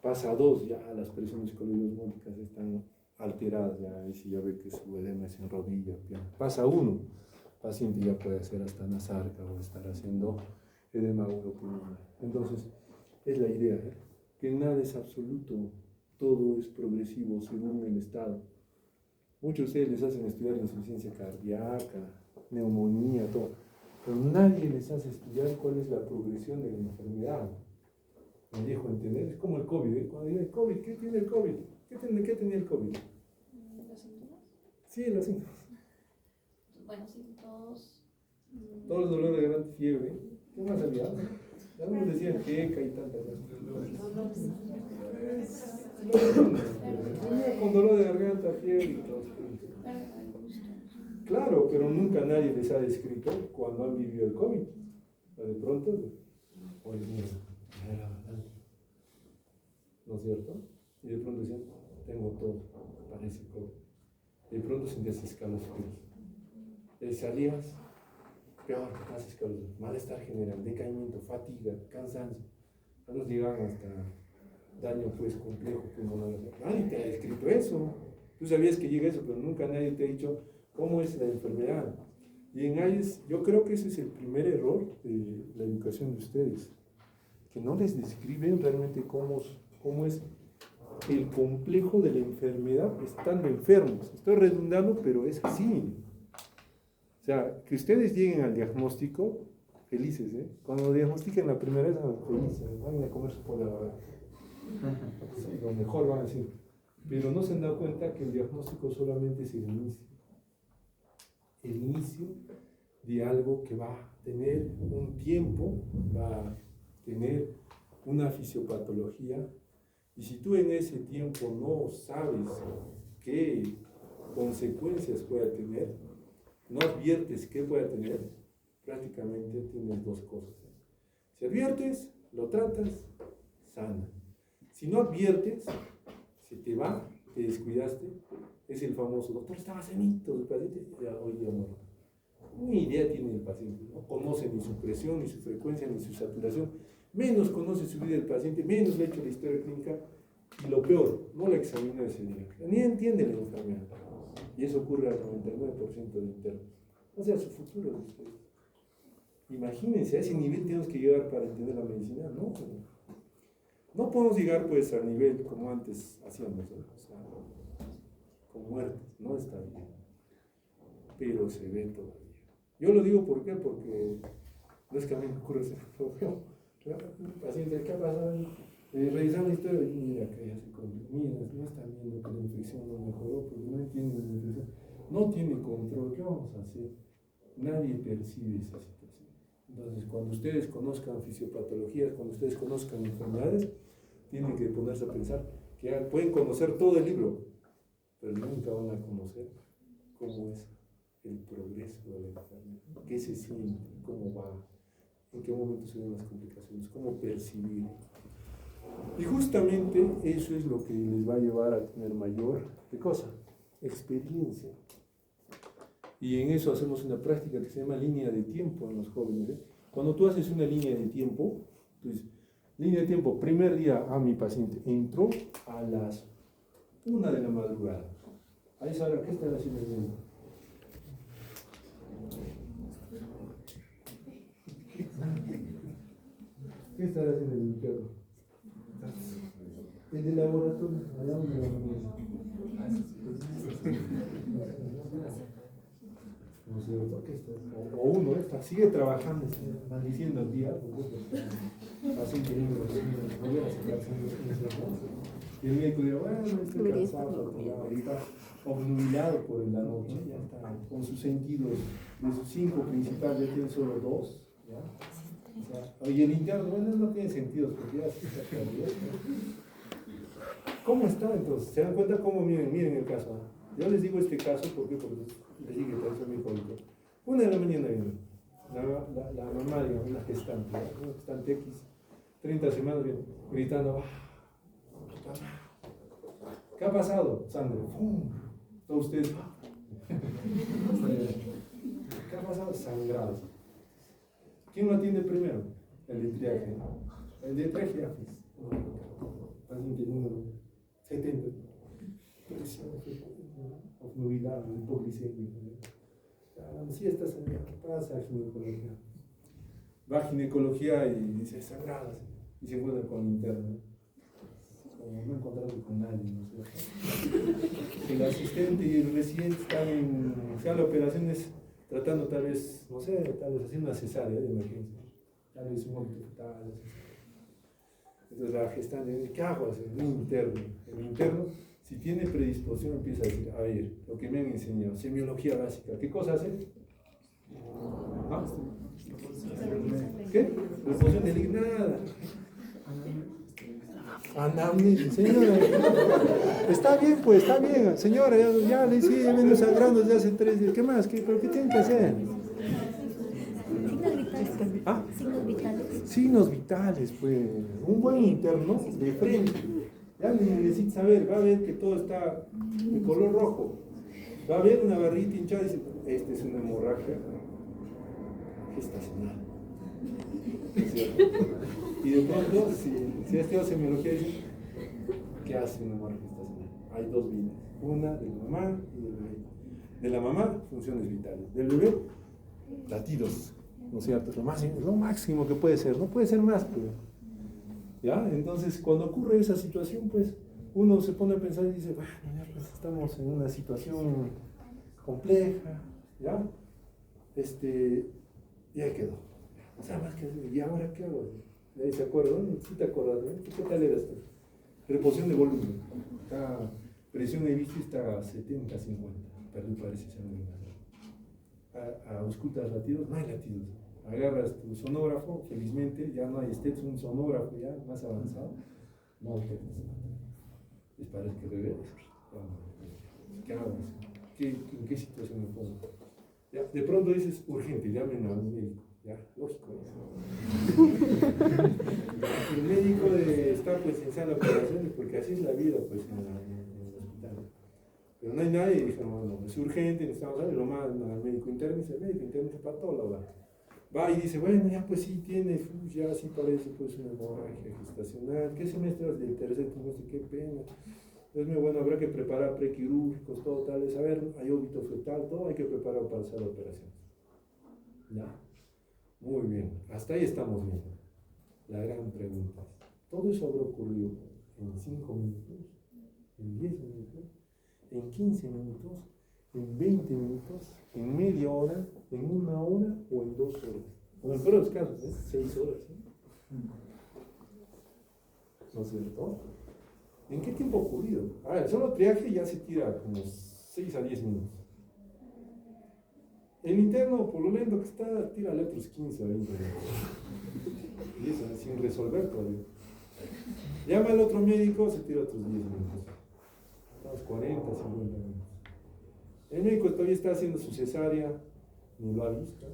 Pasa a 2, ya las presiones coloidosmóticas están alteradas, ya, y si ya ve que su edema es en rodilla, pierna. Pasa a 1, paciente ya puede hacer hasta nasarca o estar haciendo edema agudo-pulmonar. Entonces, es la idea, ¿eh? Que nada es absoluto, todo es progresivo según el estado. Muchos de ustedes les hacen estudiar insuficiencia cardíaca, neumonía, todo, pero nadie les hace estudiar cuál es la progresión de la enfermedad. Me dejo entender, es como el COVID, ¿eh? Cuando digo el COVID, ¿qué tiene el COVID? ¿Qué tenía el COVID? ¿Los síntomas? Sí, los síntomas. Bueno, sí, todos. Todo el dolor de garganta, fiebre. ¿Qué más había? Algunos decían queca y tantas cosas. Con dolor de garganta, fiebre y todo. Claro, pero nunca nadie les ha descrito cuando han vivido el COVID. De pronto, oye, mira, era bastante. ¿No es cierto? Y de pronto decían, tengo todo, parece COVID. Y de pronto sentías escalofríos. Salías, peor, más escalofríos, malestar general, decaimiento, fatiga, cansancio. Algunos llegaban hasta daño pues complejo pulmonar. Nadie te ha descrito eso. Tú sabías que llega eso, pero nunca nadie te ha dicho cómo es la enfermedad. Y en AIES, yo creo que ese es el primer error de la educación de ustedes, que no les describen realmente cómo es el complejo de la enfermedad estando enfermos. Estoy redundando, pero es así. O sea, que ustedes lleguen al diagnóstico felices, ¿eh? Cuando diagnostiquen la primera vez, felices, van a comer su pola. Sí, lo mejor van a decir. Pero no se han dado cuenta que el diagnóstico solamente es el inicio. El inicio de algo que va a tener un tiempo, va a tener una fisiopatología, y si tú en ese tiempo no sabes qué consecuencias puede tener, no adviertes qué puede tener, prácticamente tienes dos cosas. Si adviertes, lo tratas, sana. Si no adviertes, se te va, te descuidaste, es el famoso, doctor, estaba sanito, el paciente ya hoy ya muerto. Ni idea tiene el paciente, no conoce ni su presión, ni su frecuencia, ni su saturación, menos conoce su vida del paciente, menos le ha hecho la historia clínica, y lo peor, no la examina ese día, ni entiende la enfermedad. Y eso ocurre al 99% de internos. O sea, su futuro de ustedes. Imagínense, a ese nivel tenemos que llegar para entender la medicina, ¿no? No podemos llegar pues al nivel como antes hacíamos, ¿no? O sea, con muertes, no está bien, pero se ve todavía. Yo lo digo ¿por qué? Porque no es que a mí me ocurra ese problema. El paciente, ¿qué ha pasado? Revisando la historia, mira que ya se controló, mira, no están viendo que la infección no mejoró, porque no entienden la infección, no tiene control, ¿qué vamos a hacer? Nadie percibe esa situación. Entonces, cuando ustedes conozcan fisiopatologías, cuando ustedes conozcan enfermedades, tienen que ponerse a pensar que pueden conocer todo el libro, pero nunca van a conocer cómo es el progreso de la enfermedad, qué se siente, cómo va, en qué momento se ven las complicaciones, cómo percibir. Y justamente eso es lo que les va a llevar a tener mayor, ¿qué cosa? Experiencia. Y en eso hacemos una práctica que se llama línea de tiempo en los jóvenes. Cuando tú haces una línea de tiempo, tú dices, línea de tiempo, primer día mi paciente entró a las 1 de la madrugada. A esa hora, ¿qué están haciendo el médico? ¿Qué estará haciendo el interno? El de laboratorio, allá donde va a no sé, ¿por qué está? O uno sigue trabajando, maldiciendo el día, así que y el médico dirá, bueno, estoy cansado, ahorita obnubilado por la noche, ya está, con sus sentidos, de sus 5 principales ya tiene solo 2, ¿ya? O sea, y el interno, bueno, no tiene sentido, porque ya se está perdiendo. ¿Cómo está entonces? ¿Se dan cuenta cómo? Miren el caso. Yo les digo este caso, ¿por qué? Porque les digo que parece mi hijo. 1 de la mañana viene la mamá, digamos, una gestante, ¿no? Una gestante X, 30 semanas, viene gritando, ¿qué ha pasado? Sangre. Todos ustedes, ¿qué ha pasado? Sangrado. ¿Quién lo atiende primero? El de triaje. El de triaje, paciente número 70. Presión, obnubilado, hipoglicémico. Sí, está sangrado. ¿Qué pasa? Ginecología. Va a ginecología y dice sangradas. Y se encuentra con interno. Como no encontrarse con nadie, ¿no sé? El asistente y el residente están en. O sea, la operación es tratando tal vez, no sé, tal vez haciendo una cesárea de emergencia. Tal vez un hospital. Entonces la gestante dice, ¿qué hago? El interno, si tiene predisposición, empieza a decir, a ver, lo que me han enseñado, semiología básica, ¿qué cosa hace? ¿Ah? ¿Qué? Reposición de nada. Anamnesis, señora. Está bien, pues, está bien. Señora, ya le hice menos sangrando desde hace 3 días. ¿Qué más? ¿Pero qué tienen que hacer? ¿Ah? Signos vitales. Signos vitales, pues. Un buen interno de frente. Ya necesita saber, va a ver que todo está de color rojo. Va a ver una barrita hinchada y dice, esta es una hemorragia gestacional. ¿Cierto? Y de pronto, si este hace semiología, dice, ¿qué hace una hemorragia gestacional? Hay 2 vidas. Una de la mamá y del bebé. De la mamá, funciones vitales. Del bebé, latidos. ¿No es cierto? Es lo máximo que puede ser, no puede ser más, pues. ¿Ya? Entonces, cuando ocurre esa situación, pues, uno se pone a pensar y dice, bueno, ya pues estamos en una situación compleja, ¿ya? Ya quedó. O sea, más que, ¿y ahora qué hago? ¿Ya se acuerdan? Sí te acuerdas, ¿no? ¿Qué tal era esto? Reposición de volumen. Acá, presión de bici está a 70-50, perdón, parece ser muy más. Auscultas latidos, no hay latidos. Agarras tu sonógrafo, felizmente ya no hay un sonógrafo ya más avanzado, no detectas nada. Les parece que bebé, ¿qué hago? ¿En qué situación me pongo? Ya, de pronto dices, urgente, llamen a un médico, ya, lógico. El médico está pues en sala de operaciones, porque así es la vida pues en el hospital. Pero no hay nadie, y dijimos, no, es urgente, necesitamos saber, lo mandan al médico interno, y dice, el médico interno es patólogo. Va y dice, bueno, ya pues sí tienes, ya sí parece pues una hemorragia gestacional. ¿Qué semestre es del tercer trimestre? Qué pena. Es muy bueno, habrá que preparar prequirúrgicos, todo tal vez. A ver, hay óbito fetal, todo hay que preparar para hacer la operación. ¿Ya? Muy bien, hasta ahí estamos bien. La gran pregunta es, ¿todo eso habrá ocurrido en 5 minutos? ¿En 10 minutos? ¿En 15 minutos? ¿En 20 minutos? ¿En media hora? ¿En 1 hora? ¿O en 2 horas? O en peores casos, 6 horas. ¿No es cierto? ¿En qué tiempo ha ocurrido? A ver, solo triaje ya se tira como 6 a 10 minutos. El interno, por lo lento que está, tírale otros 15 o 20 minutos. Y eso, sin resolver todavía. Llama al otro médico, se tira otros 10 minutos. Unos 40, 50 minutos. El médico todavía está haciendo su cesárea, ni lo ha visto.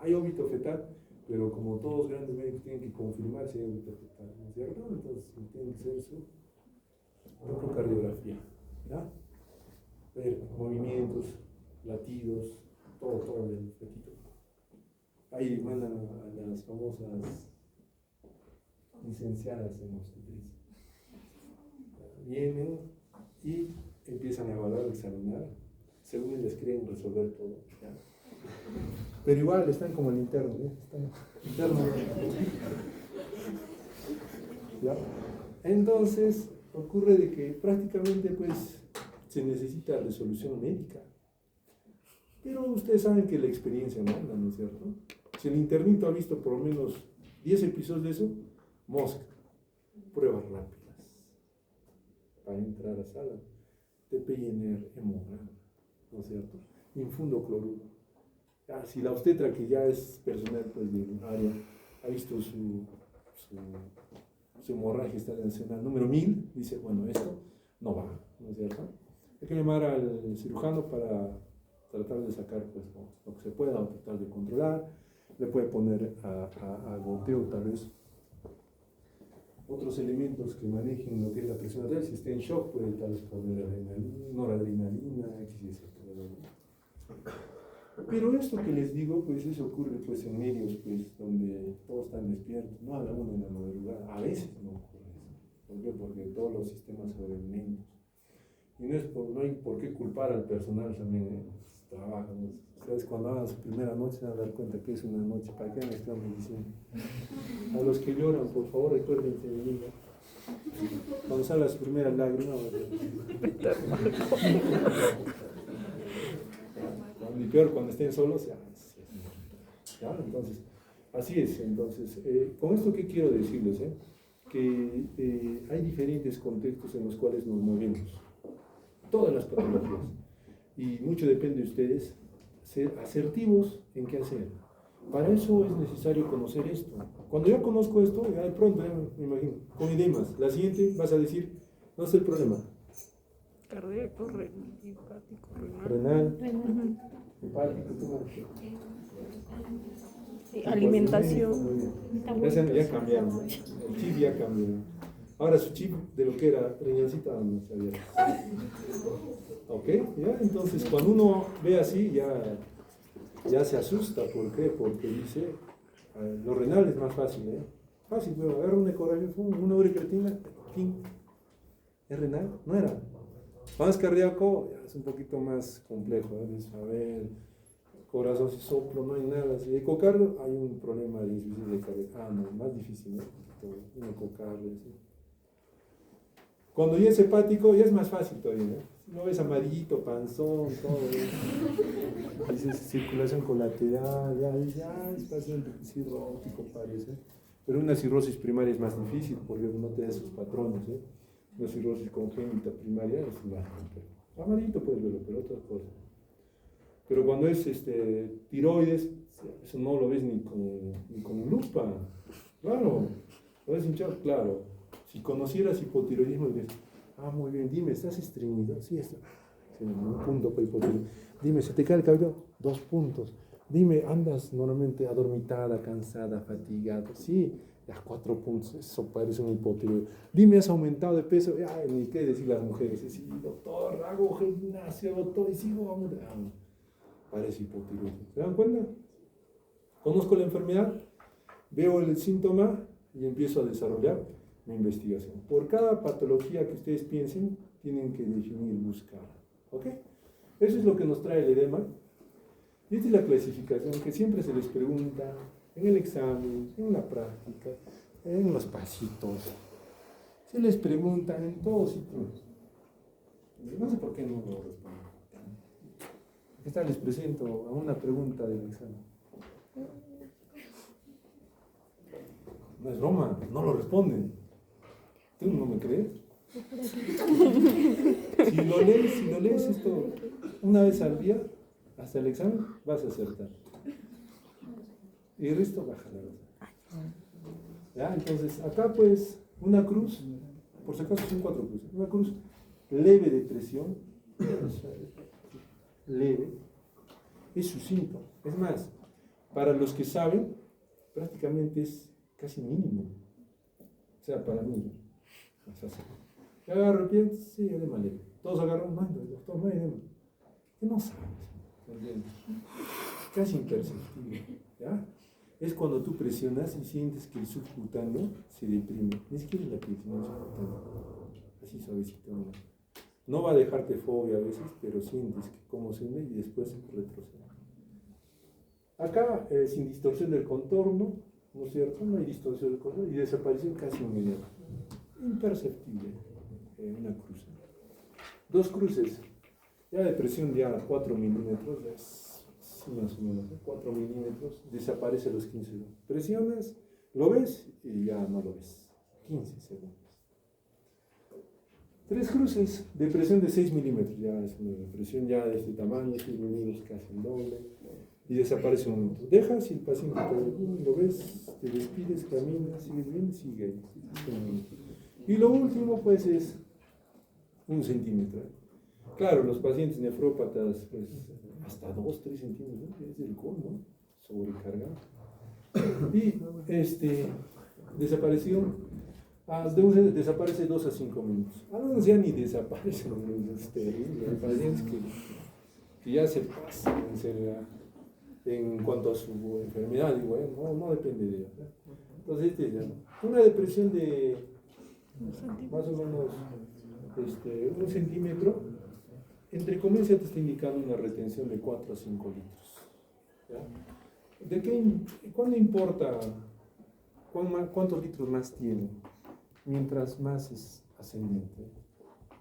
Hay óbito fetal, pero como todos grandes médicos tienen que confirmar si hay óbito fetal, ¿no es cierto? Entonces tiene que ser su ecocardiografía, ¿ya? Ver movimientos, latidos, todo el fetito. Ahí mandan a las famosas licenciadas en obstetricia. Vienen y empiezan a evaluar, a examinar, según ellos creen resolver todo. ¿Ya? Pero igual están como el interno, ¿eh? Están interno. ¿Ya? Entonces ocurre de que prácticamente pues se necesita resolución médica. Pero ustedes saben que la experiencia manda, ¿no es cierto? Si el internito ha visto por lo menos 10 episodios de eso, mosca, pruebas rápidas para entrar a sala, TPINR, hemograma, ¿no es cierto? Infundo cloruro. Si la obstetra, que ya es personal pues, del área, ha visto su hemorragia estacional número 1000, dice, bueno, esto no va, ¿no es cierto? Hay que llamar al cirujano para tratar de sacar pues, lo que se pueda o tratar de controlar. Le puede poner a goteo tal vez otros elementos que manejen lo que es la presión arterial. Si está en shock, puede tal vez poner noradrenalina, XYZ. Pero esto que les digo, pues eso ocurre pues en medios pues donde todos están despiertos, no a la 1 de la madrugada, a veces no ocurre eso. ¿Por qué? Porque todos los sistemas se vuelven lentos. Y no hay por qué culpar al personal también, trabajan. Ustedes cuando hagan su primera noche se van a dar cuenta que es una noche, ¿para qué me están diciendo? A los que lloran, por favor, recuérdense de mí. Cuando salga su primera lágrima, y peor cuando estén solos, ya, entonces, así es. Entonces, con esto, ¿qué quiero decirles? Que hay diferentes contextos en los cuales nos movemos, todas las patologías, y mucho depende de ustedes ser asertivos en qué hacer. Para eso es necesario conocer esto. Cuando ya conozco esto, ya de pronto, me imagino, con edemas, la siguiente vas a decir, no sé el problema. Cardíaco, hepático, Renal, renal. hepático, Sí, alimentación. Ya cambiaron, ¿no? El chip ya cambió. Ahora su chip de lo que era riñoncita no sabía. ¿Ok? ¿Ya? Entonces cuando uno ve así ya se asusta. ¿Por qué? Porque dice, lo renal es más fácil, ¿eh? Fácil, pero agarra una ecografía, una urecreatina, ¿es renal? No era. Cuando es cardíaco, ya es un poquito más complejo, ¿eh? Saber, corazón si soplo, no hay nada. Si ecocardio, hay un problema de insuficiencia cardíaca. No, más difícil, ¿no? Un ecocardio, ¿sí? Cuando ya es hepático, ya es más fácil todavía, ¿no? No ves amarillito, panzón, todo, ¿no? Dices circulación colateral, ya es paciente cirrótico parece. Pero una cirrosis primaria es más difícil porque no te da esos patrones, ¿eh? Una cirrosis congénita primaria es más complejo. Amarillito puedes verlo, pero otras cosas. Pero cuando es tiroides, eso no lo ves ni con lupa. Claro, lo ves hinchado, claro. Si conocieras hipotiroidismo, dices, muy bien, dime, ¿estás estreñido? Sí, está. Sí, un punto para hipotiroidismo. Dime, ¿se te cae el cabello? 2 puntos. Dime, ¿andas normalmente adormitada, cansada, fatigada? Sí, ya 4 puntos, eso parece un hipotiroidismo. Dime, ¿has aumentado de peso? Ay, ni qué decir las mujeres. Sí, doctor, hago gimnasio, doctor, y sigo aumentando. Parece hipotiroidismo. ¿Se dan cuenta? Conozco la enfermedad, veo el síntoma y empiezo a desarrollar mi investigación. Por cada patología que ustedes piensen, tienen que definir, buscar. ¿Ok? Eso es lo que nos trae el edema. Y esta es la clasificación que siempre se les pregunta en el examen, en la práctica, en los pasitos. Se les pregunta en todos sitios. No sé por qué no lo responden. Esta les presento a una pregunta del examen. No es broma, no lo responden. ¿Tú no me crees? Si lo lees esto una vez al día, hasta el examen vas a acertar. Y el resto baja la verdad. ¿Ya? Entonces, acá pues, una cruz, por si acaso son 4 cruces, una cruz leve de presión, leve, es su síntoma. Es más, para los que saben, prácticamente es casi mínimo. O sea, para mí, más fácil. ¿Me agarro bien? Sí, edema leve. Todos agarran, no, doctor, no hay edema. ¿Qué no sabes? ¿Entiendes? Casi imperceptible. ¿Ya? Es cuando tú presionas y sientes que el subcutáneo se deprime. Ni siquiera la piel, sino el subcutáneo. Así suavecito. No va a dejarte fobia a veces, pero sientes que cómo se hunde y después retrocede. Acá, sin distorsión del contorno, ¿no es cierto? No hay distorsión del contorno y desapareció casi inmediato. Imperceptible. Una cruz. 2 cruces. Ya de presión ya 4 milímetros, ya es sí, más o menos, 4 milímetros, desaparece a los 15 segundos. Presionas, lo ves y ya no lo ves. 15 segundos. 3 cruces de presión de 6 milímetros, ya es una presión ya de este tamaño, 6 milímetros casi el doble, y desaparece un momento. Dejas y el paciente lo ves, te despides, caminas, sigues bien, sigue ahí. Y lo último pues es 1 centímetro. Claro, los pacientes nefrópatas, pues hasta 2, 3 centímetros, ¿no? Es el colmo, sobrecargado. Y desaparece 2 a 5 minutos. Algunos ya ni desaparecen, es terrible. Hay pacientes que ya se pasan en seriedad en cuanto a su enfermedad, digo, no depende de ella. Entonces, una depresión de más o menos 1 centímetro, entre comillas te está indicando una retención de 4 a 5 litros. ¿Ya? ¿Cuándo importa cuántos litros más tiene? Mientras más es ascendente.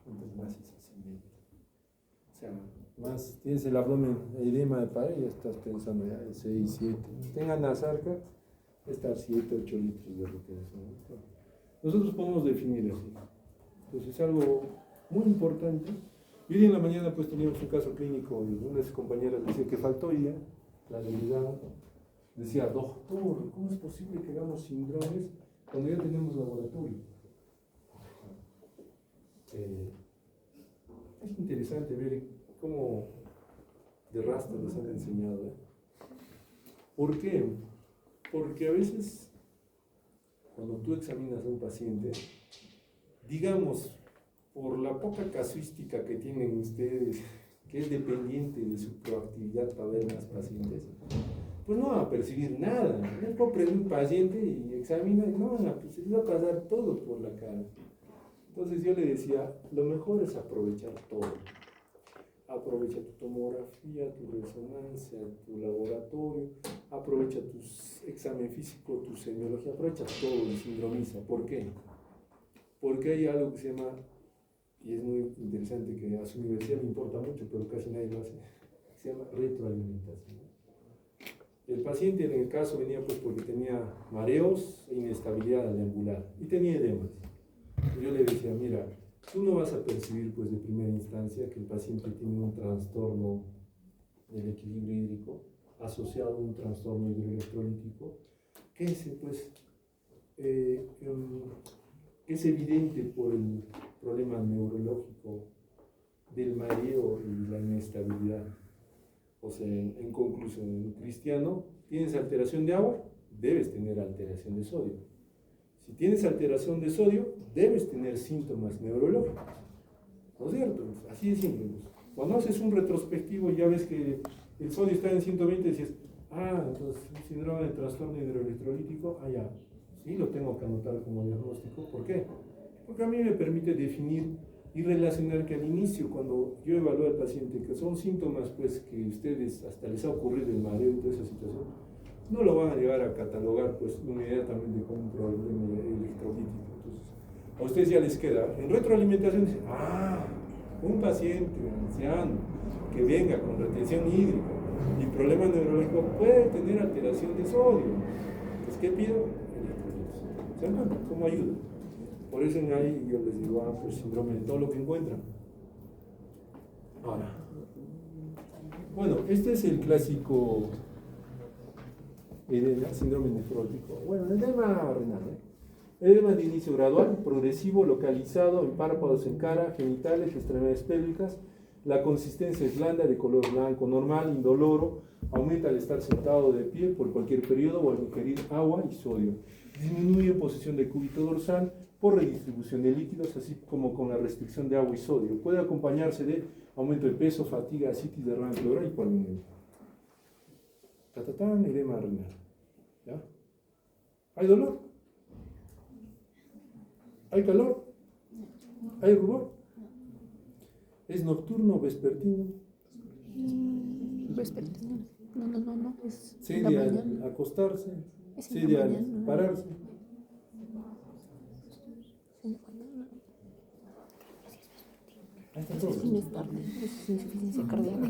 Mientras más es ascendente. O sea, más tienes el abdomen, edema de pared, ya estás pensando ya en 6, 7. Tengan la sarca, está 7, 8 litros de retención. Nosotros podemos definir así. Entonces es algo muy importante. Y hoy en la mañana pues teníamos un caso clínico y una de sus compañeras decía que faltó ella, la debilidad. Decía, doctor, ¿cómo es posible que hagamos síndromes cuando ya tenemos laboratorio? Es interesante ver cómo de rastro nos han enseñado. ¿Por qué? Porque a veces cuando tú examinas a un paciente, digamos, por la poca casuística que tienen ustedes, que es dependiente de su proactividad para ver más pacientes, pues no va a percibir nada. Yo puedo prender un paciente y examina y no, pues les va a pasar todo por la cara. Entonces yo le decía, lo mejor es aprovechar todo. Aprovecha tu tomografía, tu resonancia, tu laboratorio, aprovecha tu examen físico, tu semiología, aprovecha todo y sindromiza. ¿Por qué? Porque hay algo que se llama, y es muy interesante, que a su universidad le importa mucho, pero casi nadie lo hace, se llama retroalimentación. El paciente en el caso venía pues porque tenía mareos e inestabilidad al deambular y tenía edemas. Yo le decía, mira, tú no vas a percibir pues de primera instancia que el paciente tiene un trastorno del equilibrio hídrico asociado a un trastorno hidroelectrolítico que es evidente por el problema neurológico del mareo y la inestabilidad. O sea, en conclusión, en cristiano, ¿tienes alteración de agua? Debes tener alteración de sodio. Si tienes alteración de sodio, debes tener síntomas neurológicos. ¿No es cierto? Así de simple. Cuando haces un retrospectivo y ya ves que el sodio está en 120, dices, entonces síndrome de trastorno hidroelectrolítico, ya, sí lo tengo que anotar como diagnóstico. ¿Por qué? Porque a mí me permite definir y relacionar que al inicio, cuando yo evalúo al paciente, que son síntomas pues que ustedes hasta les ha ocurrido el mareo y toda esa situación, no lo van a llegar a catalogar pues inmediatamente como un problema electrolítico. Entonces, a ustedes ya les queda, en retroalimentación dicen, un paciente anciano que venga con retención hídrica y problema neurológico puede tener alteración de sodio. Entonces, ¿qué pido? Electrolitos. ¿Se dan cuenta? ¿Cómo ayuda? Por eso en ahí yo les digo, pues síndrome de todo lo que encuentran. Ahora, Bueno, este es el clásico edema, síndrome nefrótico. Bueno, edema renal, edema de inicio gradual, progresivo, localizado en párpados, en cara, genitales, extremidades pélvicas. La consistencia es blanda, de color blanco, normal, indoloro. Aumenta al estar sentado de pie por cualquier periodo o al ingerir agua y sodio. Disminuye en posición de cúbito dorsal por redistribución de líquidos, así como con la restricción de agua y sodio. Puede acompañarse de aumento de peso, fatiga, ascitis, derrame pleural y hipoalemia. Edema renal. ¿Ya? ¿Hay dolor? ¿Hay calor? ¿Hay rubor? ¿Es nocturno o vespertino? Vespertino. No. Es ¿Sede la al mañana. acostarse? Es en la ¿Sede al mañana. pararse? En la mañana. Ahí está Eso todo. sí no es tarde. Eso es insuficiencia cardíaca.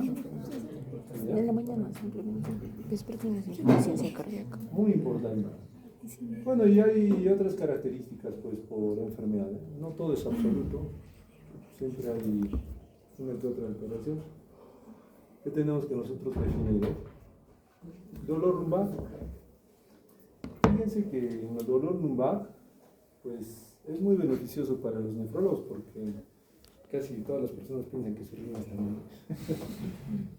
En la mañana simplemente. Vespertino es insuficiencia cardíaca. Muy importante. Bueno, y hay otras características pues por enfermedad, ¿eh? No todo es absoluto, siempre hay una que otra alteración. ¿Qué tenemos que nosotros definir? Dolor lumbar. Fíjense que en el dolor lumbar pues es muy beneficioso para los nefrólogos porque casi todas las personas piensan que su riñón está mal.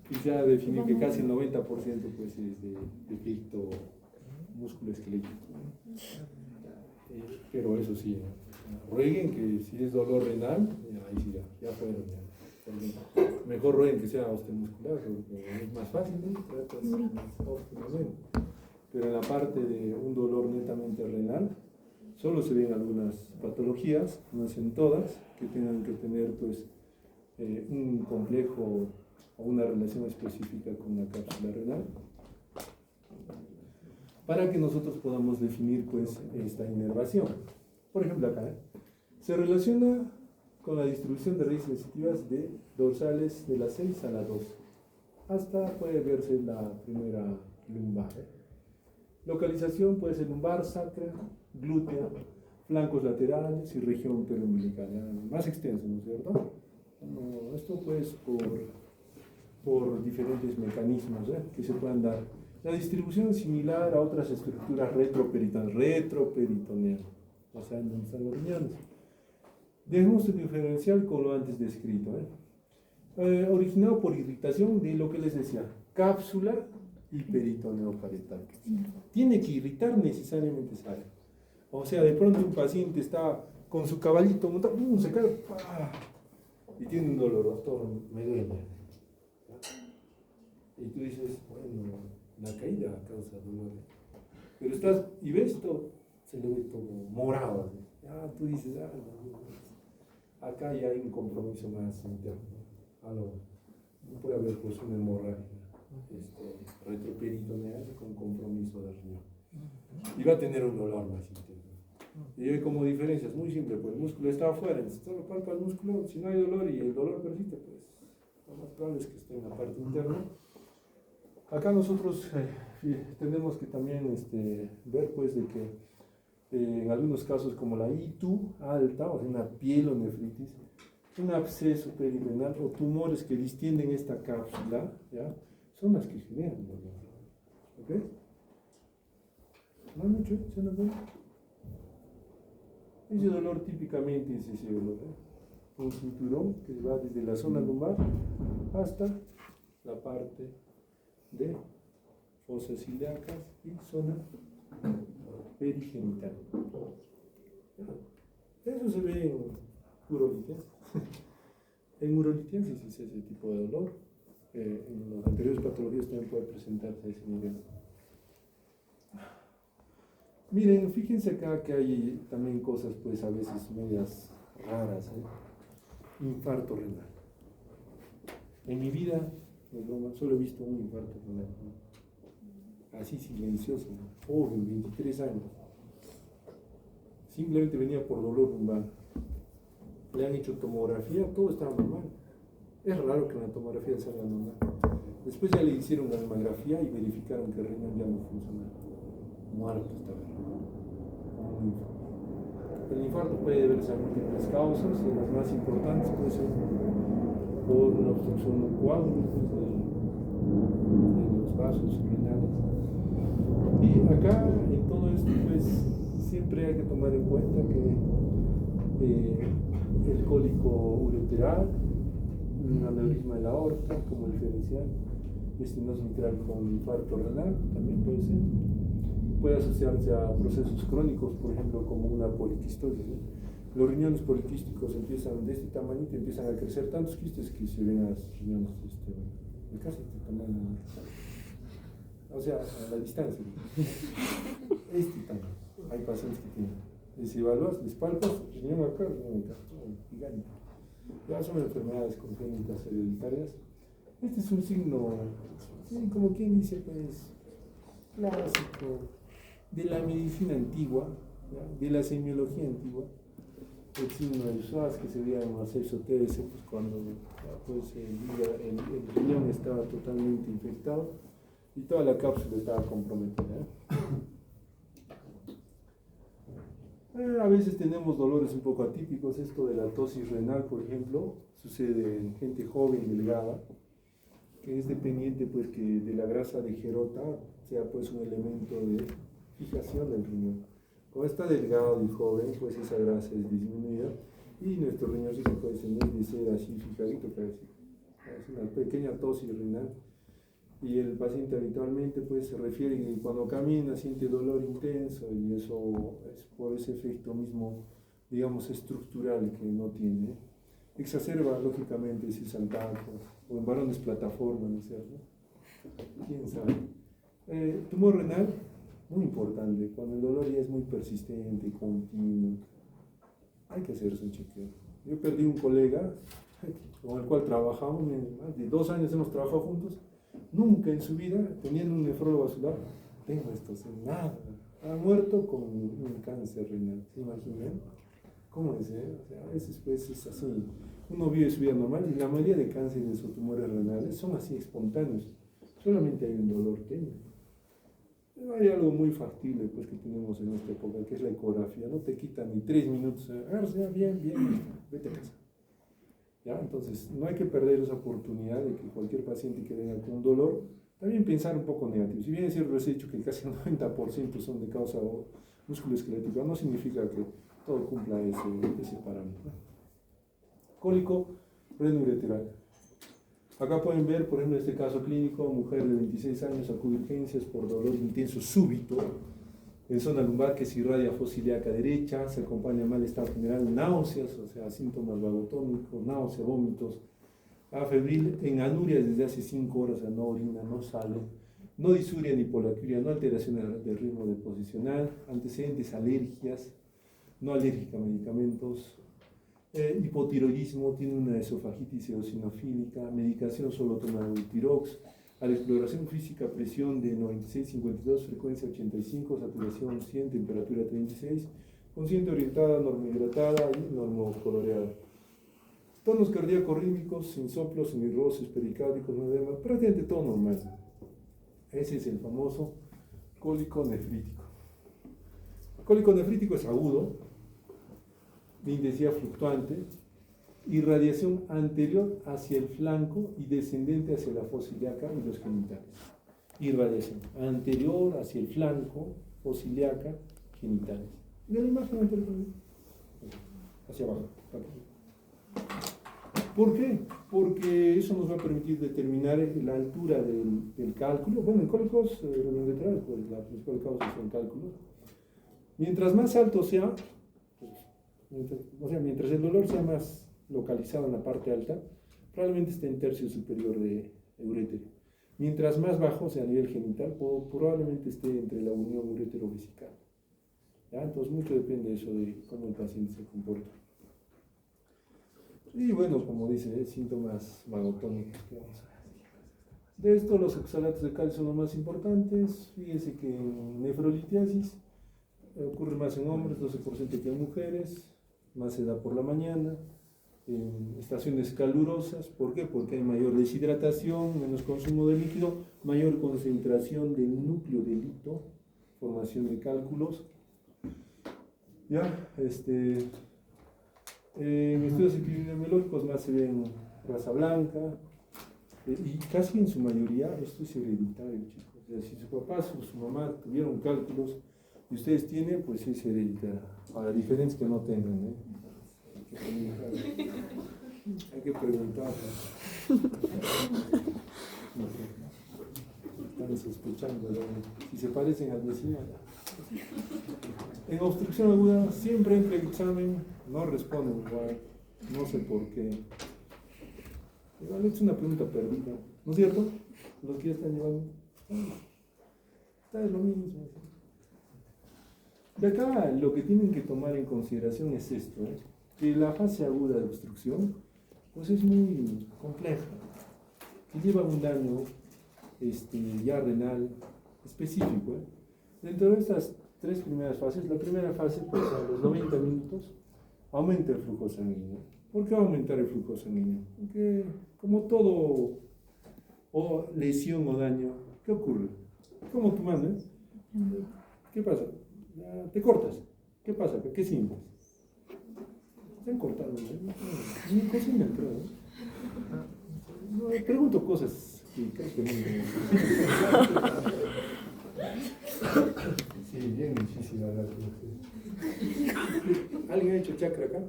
Quisiera definir que casi el 90% pues es de defecto músculo esquelético. Pero eso sí, rueguen que si es dolor renal, ahí sí ya fueron. Mejor rueguen que sea osteomuscular, porque es más fácil, ¿no? Tratas óptimamente. Pero en la parte de un dolor netamente renal, solo se ven algunas patologías, no es en todas, que tengan que tener pues un complejo o una relación específica con la cápsula renal, para que nosotros podamos definir pues esta inervación. Por ejemplo acá, se relaciona con la distribución de raíces sensitivas de dorsales de la 6 a la 2. Hasta puede verse la primera lumbar. Localización puede ser lumbar, sacra, glútea, flancos laterales y región periumbilical. Más extenso, ¿no es cierto? Esto pues por diferentes mecanismos que se puedan dar. La distribución es similar a otras estructuras retroperitoneal, o sea, en donde están los riñones. Dejemos el diferencial con lo antes descrito. Originado por irritación de lo que les decía, cápsula y peritoneo parietal. Tiene que irritar necesariamente esa área. O sea, de pronto un paciente está con su caballito montado, se cae, ¡pah! Y tiene un dolor, doctor, me duele. Y tú dices, bueno, la caída causa dolor. Pero estás y ves todo, se le ve todo morado. Tú dices, no, acá ya hay un compromiso más interno. Puede haber pues una hemorragia retroperitoneal con compromiso de riñón. Y va a tener un dolor más interno. Y hay como diferencias muy simple, pues el músculo está afuera, entonces solo palpa el músculo, si no hay dolor y el dolor persiste, pues lo más probable es que esté en la parte interna. Acá nosotros tenemos que también ver pues de que en algunos casos como la ITU alta, o sea una pielonefritis, un absceso perirenal o tumores que distienden esta cápsula, ¿ya? Son las que generan dolor. ¿Ok? ¿No mucho? ¿Se nos ve? Ese dolor típicamente es ese dolor, un cinturón que va desde la zona lumbar hasta la parte de fosas ilíacas y zona perigenital. Eso se ve en urolitiasis. En urolitiasis es ese tipo de dolor. En las anteriores patologías también puede presentarse a ese nivel. Miren, fíjense acá que hay también cosas pues a veces medias raras. Infarto renal. En mi vida, solo he visto un infarto renal. Así silencioso, joven, 23 años. Simplemente venía por dolor lumbar. Le han hecho tomografía, todo estaba normal. Es raro que una tomografía salga normal. Después ya le hicieron la mamografía y verificaron que el riñón ya no funcionaba. Muerto estaba el riñón. El infarto puede deberse a múltiples causas y las más importantes puede ser por una obstrucción de coágulos vasos renales. Y acá, en todo esto, pues siempre hay que tomar en cuenta que el cólico ureteral, un aneurisma de la aorta como diferencial, estenosis mitral con infarto renal también puede ser. Puede asociarse a procesos crónicos, por ejemplo, como una poliquistosis, ¿no? Los riñones poliquísticos empiezan de este tamaño y empiezan a crecer tantos quistes que se ven a los riñones de casi este tamaño, o sea, a la distancia, este tamaño. Hay pacientes que tienen, les evalúas, les palpas, riñón acá, gigante. Ya son enfermedades congénitas hereditarias. Este es un signo, sí, como quien dice, pues, clásico de la medicina antigua, ¿ya? De la semiología antigua. El signo de Schwarz que se veía en los exoteres, pues cuando pues, el riñón estaba totalmente infectado y toda la cápsula estaba comprometida. A veces tenemos dolores un poco atípicos. Esto de la tosis renal, por ejemplo, sucede en gente joven, delgada, que es dependiente pues, que de la grasa de Gerota sea pues, un elemento de fijación del riñón. Como está delgado y joven, pues esa grasa es disminuida y nuestro riñoncito pues, en vez de ser así fijadito, es una pequeña tosis renal. Y el paciente habitualmente pues, se refiere que cuando camina siente dolor intenso y eso es por ese efecto mismo, digamos, estructural que no tiene. Exacerba lógicamente si es altaco o en varones plataforma, ¿no es cierto? ¿Quién sabe? Tumor renal, muy importante, cuando el dolor ya es muy persistente y continuo, hay que hacerse un chequeo. Yo perdí un colega con el cual trabajamos, más de 2 años hemos trabajado juntos, nunca en su vida, teniendo un nefrólogo a su lado, tengo esto, nada, ha muerto con un cáncer renal, ¿se imaginan? ¿Cómo es? O sea, a veces pues es así, uno vive su vida normal y la mayoría de cánceres o tumores renales son así espontáneos, solamente hay un dolor técnico. Pero hay algo muy factible pues que tenemos en esta época, que es la ecografía, no te quita ni 3 minutos, bien, vete a casa. ¿Ya? Entonces, no hay que perder esa oportunidad de que cualquier paciente que venga con dolor, también pensar un poco negativo. Si bien es cierto, les he dicho que casi el 90% son de causa musculoesquelética, no significa que todo cumpla ese parámetro. Cólico renoureteral. Acá pueden ver, por ejemplo, en este caso clínico, mujer de 26 años acude a urgencias por dolor intenso súbito en zona lumbar que se irradia fosa ilíaca derecha, se acompaña de malestar general, náuseas, o sea, síntomas vagotónicos, náuseas, vómitos, febril, en anuria desde hace 5 horas, o sea, no orina, no sale, no disuria ni polacuria, no alteraciones del ritmo deposicional, antecedentes alergias, no alérgica a medicamentos, hipotiroidismo, tiene una esofagitis eosinofílica, medicación solo toma Eutirox, a la exploración física, presión de 96-52, frecuencia 85, saturación 100, temperatura 36, consciente orientada, normohidratada y normocoloreada. Tonos cardíacos rítmicos, sin soplos, sin irrosis, pericárdicos, no edema, prácticamente todo normal. Ese es el famoso cólico nefrítico. El cólico nefrítico es agudo, de intensidad fluctuante, irradiación anterior hacia el flanco y descendente hacia la fosa ilíaca y los genitales. Irradiación anterior hacia el flanco, fosa ilíaca, genitales. ¿Y la imagen anterior? Hacia abajo. ¿Por qué? Porque eso nos va a permitir determinar la altura del cálculo. Bueno, en cólicos renoureterales, pues la principal causa son cálculos. Mientras más alto sea, mientras el dolor sea más localizado en la parte alta, probablemente esté en tercio superior de urétero. Mientras más bajo, sea a nivel genital, probablemente esté entre la unión urétero-vesical. Entonces, mucho depende de eso, de cómo el paciente se comporta. Y bueno, como dice, síntomas vagotónicos. De esto, los oxalatos de calcio son los más importantes. Fíjense que en nefrolitiasis ocurre más en hombres, 12% que en mujeres, más se da por la mañana, en estaciones calurosas. ¿Por qué? Porque hay mayor deshidratación, menos consumo de líquido, mayor concentración del núcleo de lito, formación de cálculos. En estudios epidemiológicos más se ven raza blanca, Y casi en su mayoría esto es hereditario, chicos. O sea, si su papá, su mamá tuvieron cálculos y ustedes tienen, pues es hereditario. Ahora, la diferencia es que no tengan, ¿eh? Hay que preguntar. Están sospechando, ¿no? Si se parecen al vecino. En obstrucción aguda siempre entra el examen, no responden igual, no sé por qué. Igual es una pregunta perdida, ¿no es cierto? Los que ya están llevando. Está de lo mismo. De acá lo que tienen que tomar en consideración es esto, ¿eh? Que la fase aguda de obstrucción pues es muy compleja, que lleva un daño ya renal específico, ¿eh? Dentro de estas 3 primeras fases, la primera fase, pues a los 90 minutos, aumenta el flujo sanguíneo. ¿Por qué va a aumentar el flujo sanguíneo? Porque como todo o lesión o daño, ¿qué ocurre? ¿Cómo tú mandas? ¿Qué pasa? Te cortas. ¿Qué pasa? ¿Qué sientes? Están cortados, ¿no? Ni cocinan, creo, ¿no? No, pregunto cosas que creo que no. Sí, bien difícil hablar con ustedes. ¿Alguien ha hecho chakra acá?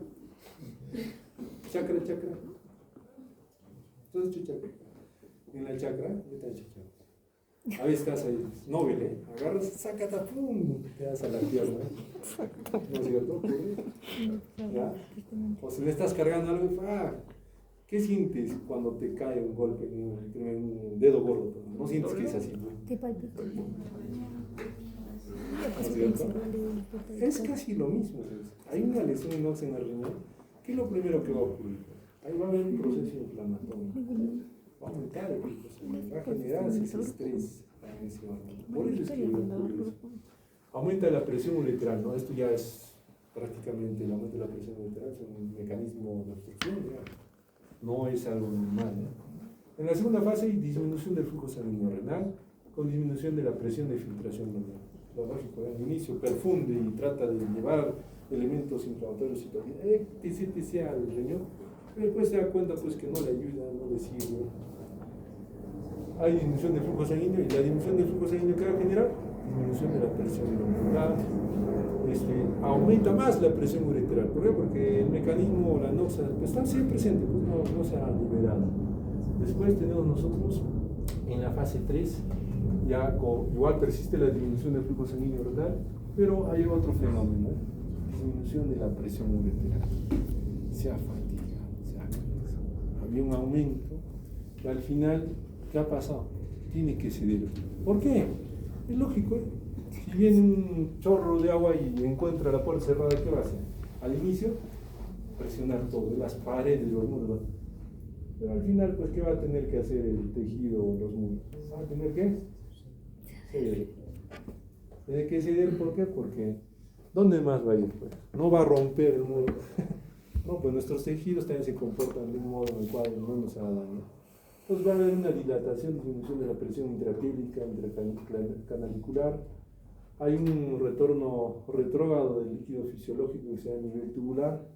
Chakra. ¿Tú has hecho chakra? En la chakra, yo te he hecho chakra. A veces estás ahí, Nobel, ¿eh? Agarras, sácate, pum, te das a la pierna. ¿No es cierto? ¿Ya? O si le estás cargando algo, ¿qué sientes cuando te cae un golpe en un dedo gordo? ¿No sientes que es así? Te palpita. ¿No es cierto? Es casi lo mismo. Hay una lesión en el riñón. ¿Qué es lo primero que va a ocurrir? Ahí va a haber un proceso inflamatorio. Va a aumentar el glucosamina, va a generarse ese estrés en ese órgano. Por eso es que aumenta la presión uretral, ¿no? Esto ya es prácticamente el aumento de la presión uretral, es un mecanismo de obstrucción, ¿no? No es algo normal, ¿no? En la segunda fase hay disminución del flujo sanguíneo renal con disminución de la presión de filtración renal. Lo lógico, al inicio perfunde y trata de llevar elementos inflamatorios y al riñón, pero después se da cuenta pues que no le ayuda, no le sirve. Hay disminución del flujo sanguíneo y la disminución del flujo sanguíneo que va a generar disminución de la presión glomerular, aumenta más la presión uretral. ¿Por qué? Porque el mecanismo, la noxa, pues, están siempre presentes, pues no se ha liberado. Después tenemos nosotros en la fase 3, ya igual persiste la disminución del flujo sanguíneo renal, pero hay otro fenómeno, ¿eh? Disminución de la presión uretral. Se ha fatigado, se ha cansado. Había un aumento que al final, ¿qué ha pasado? Tiene que ceder. ¿Por qué? Es lógico, ¿eh? Si viene un chorro de agua y encuentra la puerta cerrada, ¿qué va a hacer? Al inicio, presionar todo, las paredes, los muros. Pero al final, pues, ¿qué va a tener que hacer el tejido o los muros? Va a tener que ceder. Tiene que ceder, ¿por qué? Porque ¿dónde más va a ir? Pues? No va a romper el muro. No, pues nuestros tejidos también se comportan de un modo en el cual no nos haga daño. Entonces va a haber una dilatación, disminución de la presión intrapiélica, intracanalicular. Hay un retorno retrógrado del líquido fisiológico que se da a nivel tubular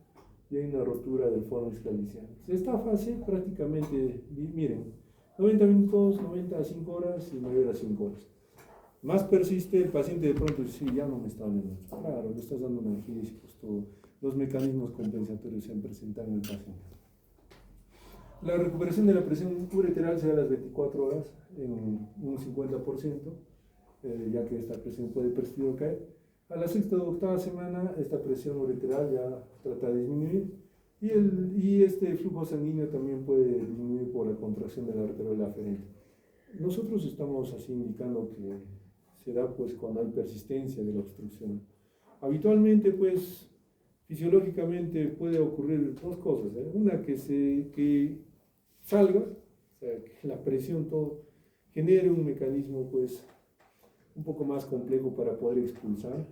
y hay una rotura del fornix caliciano. Esta fase prácticamente, miren, 90 minutos, 90 a 5 horas y mayor a 5 horas. Más persiste, el paciente de pronto dice, sí, ya no me está doliendo. Claro, le estás dando analgésicos, todo. Los mecanismos compensatorios se han presentado en el paciente. La recuperación de la presión uretral se da a las 24 horas en un 50%, ya que esta presión puede persistir o caer. A la sexta o octava semana, esta presión uretral ya trata de disminuir y este flujo sanguíneo también puede disminuir por la contracción de la arteriola aferente. Nosotros estamos así indicando que se da pues cuando hay persistencia de la obstrucción. Habitualmente pues fisiológicamente puede ocurrir dos cosas, ¿eh? Una que salga, o sea, que la presión todo genere un mecanismo pues un poco más complejo para poder expulsar,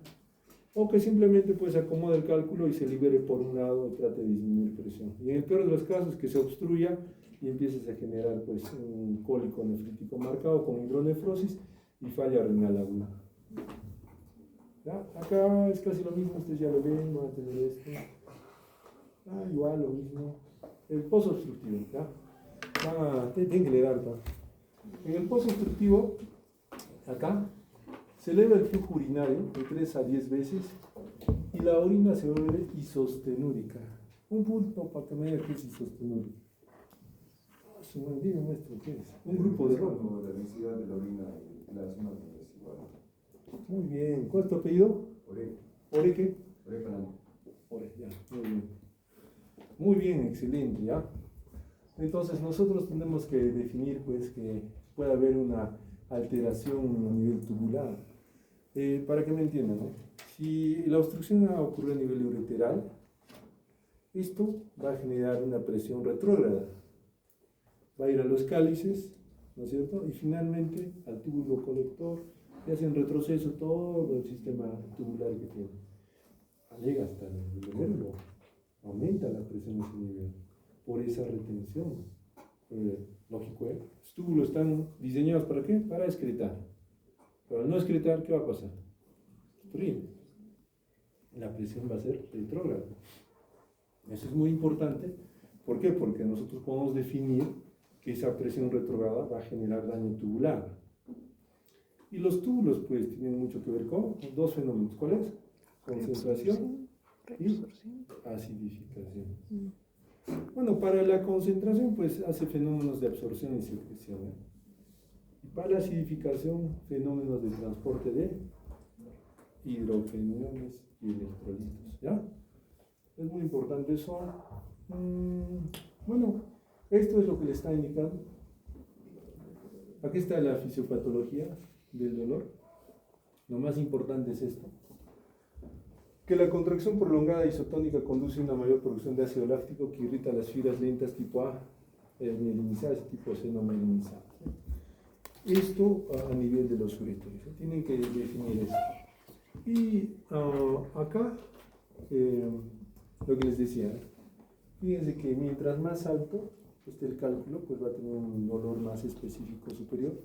o que simplemente pues acomode el cálculo y se libere por un lado y trate de disminuir presión. Y en el peor de los casos que se obstruya y empieces a generar pues un cólico nefrítico marcado con hidronefrosis y falla renal aguda. ¿Ya? Acá es casi lo mismo, ustedes ya lo ven, van a tener esto. Igual lo mismo. El pozo obstructivo, ¿ya? tienen que leer harto. En el pozo obstructivo, acá, se eleva el flujo urinario de 3 a 10 veces y la orina se vuelve isostenúrica. Un punto para que me diga qué es isostenúrica. Su mandíbula muestra qué es. Un grupo de error. Como la densidad de la orina en la zona donde es igual. Muy bien. ¿Cuál es tu apellido? ¿Ore qué? Ore Fernando. Ore, ya. Muy bien. Muy bien, excelente, ¿ya? Entonces nosotros tenemos que definir pues que puede haber una alteración a nivel tubular. Para que me entiendan, ¿no? Si la obstrucción ocurre a nivel ureteral, esto va a generar una presión retrógrada. Va a ir a los cálices, ¿no es cierto? Y finalmente al túbulo colector, y hace un retroceso todo el sistema tubular que tiene. Llega hasta el nervio, aumenta la presión a ese nivel, por esa retención. Lógico, ¿eh? Los túbulos están diseñados ¿para qué? Para excretar. Pero al no excretar, ¿qué va a pasar? Obstruir. La presión va a ser retrógrada. Eso es muy importante. ¿Por qué? Porque nosotros podemos definir que esa presión retrógrada va a generar daño tubular. Y los túbulos, pues, tienen mucho que ver con dos fenómenos. ¿Cuál es? Concentración y acidificación. Bueno, para la concentración, pues, hace fenómenos de absorción y secreción, ¿eh? Y para la acidificación, fenómenos de transporte de hidrogeniones y electrolitos, ¿ya? Es muy importante eso. Bueno, esto es lo que le está indicando. Aquí está la fisiopatología del dolor. Lo más importante es esto: que la contracción prolongada isotónica conduce a una mayor producción de ácido láctico que irrita las fibras lentas tipo A, mielinizadas y tipo C no mielinizadas. Esto a nivel de los uréteres, ¿eh? Tienen que definir eso. Y acá, lo que les decía, fíjense que mientras más alto esté el cálculo, pues va a tener un dolor más específico superior.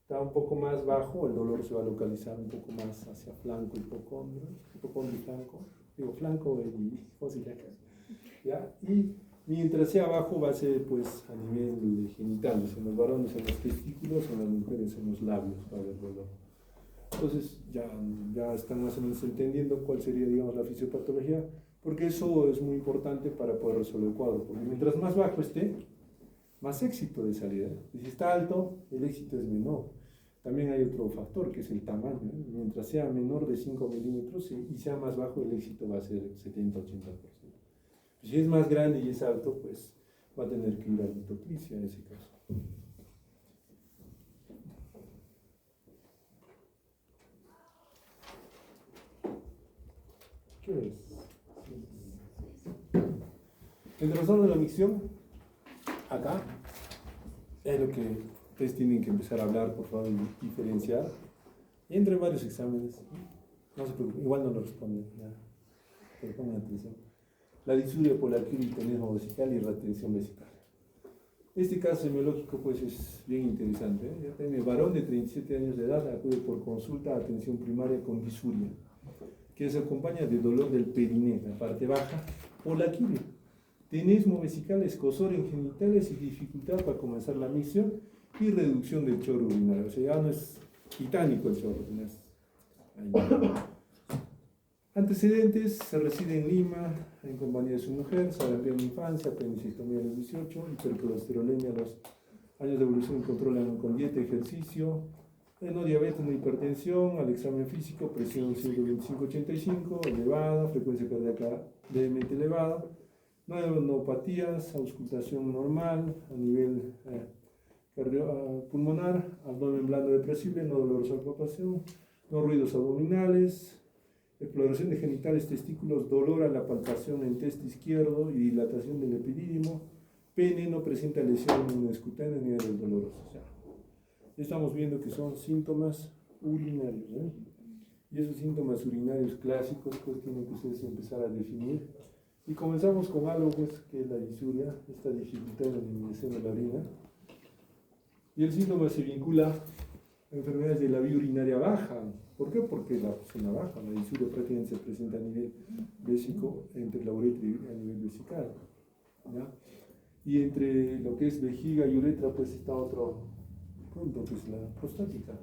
Está un poco más bajo, el dolor se va a localizar un poco más hacia flanco, hipocondrio y flanco, flanco y fósil, ¿ya? Y mientras sea abajo va a ser pues a nivel genitales, en los varones en los testículos, en las mujeres en los labios va a haber dolor. Entonces ya están más o menos entendiendo cuál sería, digamos, la fisiopatología, porque eso es muy importante para poder resolver el cuadro, porque mientras más bajo esté, más éxito de salida. Y si está alto, el éxito es menor. También hay otro factor, que es el tamaño, ¿eh? Mientras sea menor de 5 milímetros y sea más bajo, el éxito va a ser 70-80%. Si es más grande y es alto, pues va a tener que ir a litoclisia en ese caso. ¿Qué es? El razón de la micción, acá, es lo que ustedes tienen que empezar a hablar, por favor, y diferenciar. Entre varios exámenes, no se preocupen, igual no lo responden, ya, pero pongan atención. La disuria por la tenesmo vesical y retención vesical. Este caso semiológico pues es bien interesante, ¿eh? Ya tiene varón de 37 años de edad, acude por consulta a atención primaria con disuria, que se acompaña de dolor del periné, la parte baja, o la quilia, tenesmo vesical, escozor en genitales y dificultad para comenzar la micción y reducción del chorro urinario. O sea, ya no es titánico el chorro, no es... Antecedentes: se reside en Lima en compañía de su mujer, sarampión en infancia, apendicectomía a los 18, hipercolesterolemia a los años de evolución y controlan con dieta, ejercicio, no diabetes, no hipertensión, al examen físico, presión 125/85, elevada, frecuencia cardíaca levemente elevada, no hay neuropatías, auscultación normal a nivel pulmonar, abdomen blando depresible, no dolorosa palpación, no ruidos abdominales, exploración de genitales, testículos, dolor a la palpación en test izquierdo y dilatación del epidídimo, pene, no presenta lesión escutánea ni de los dolorosos. O sea, estamos viendo que son síntomas urinarios, ¿eh? Y esos síntomas urinarios clásicos pues tienen que ustedes empezar a definir. Y comenzamos con algo pues, que es la disuria, esta dificultad en la eliminación de la orina. Y el síntoma se vincula a enfermedades de la vía urinaria baja. ¿Por qué? Porque la zona baja, la disuria prácticamente se presenta a nivel vésico entre la uretra y a nivel vesical, ¿ya? Y entre lo que es vejiga y uretra, pues está otro punto, que es la prostática.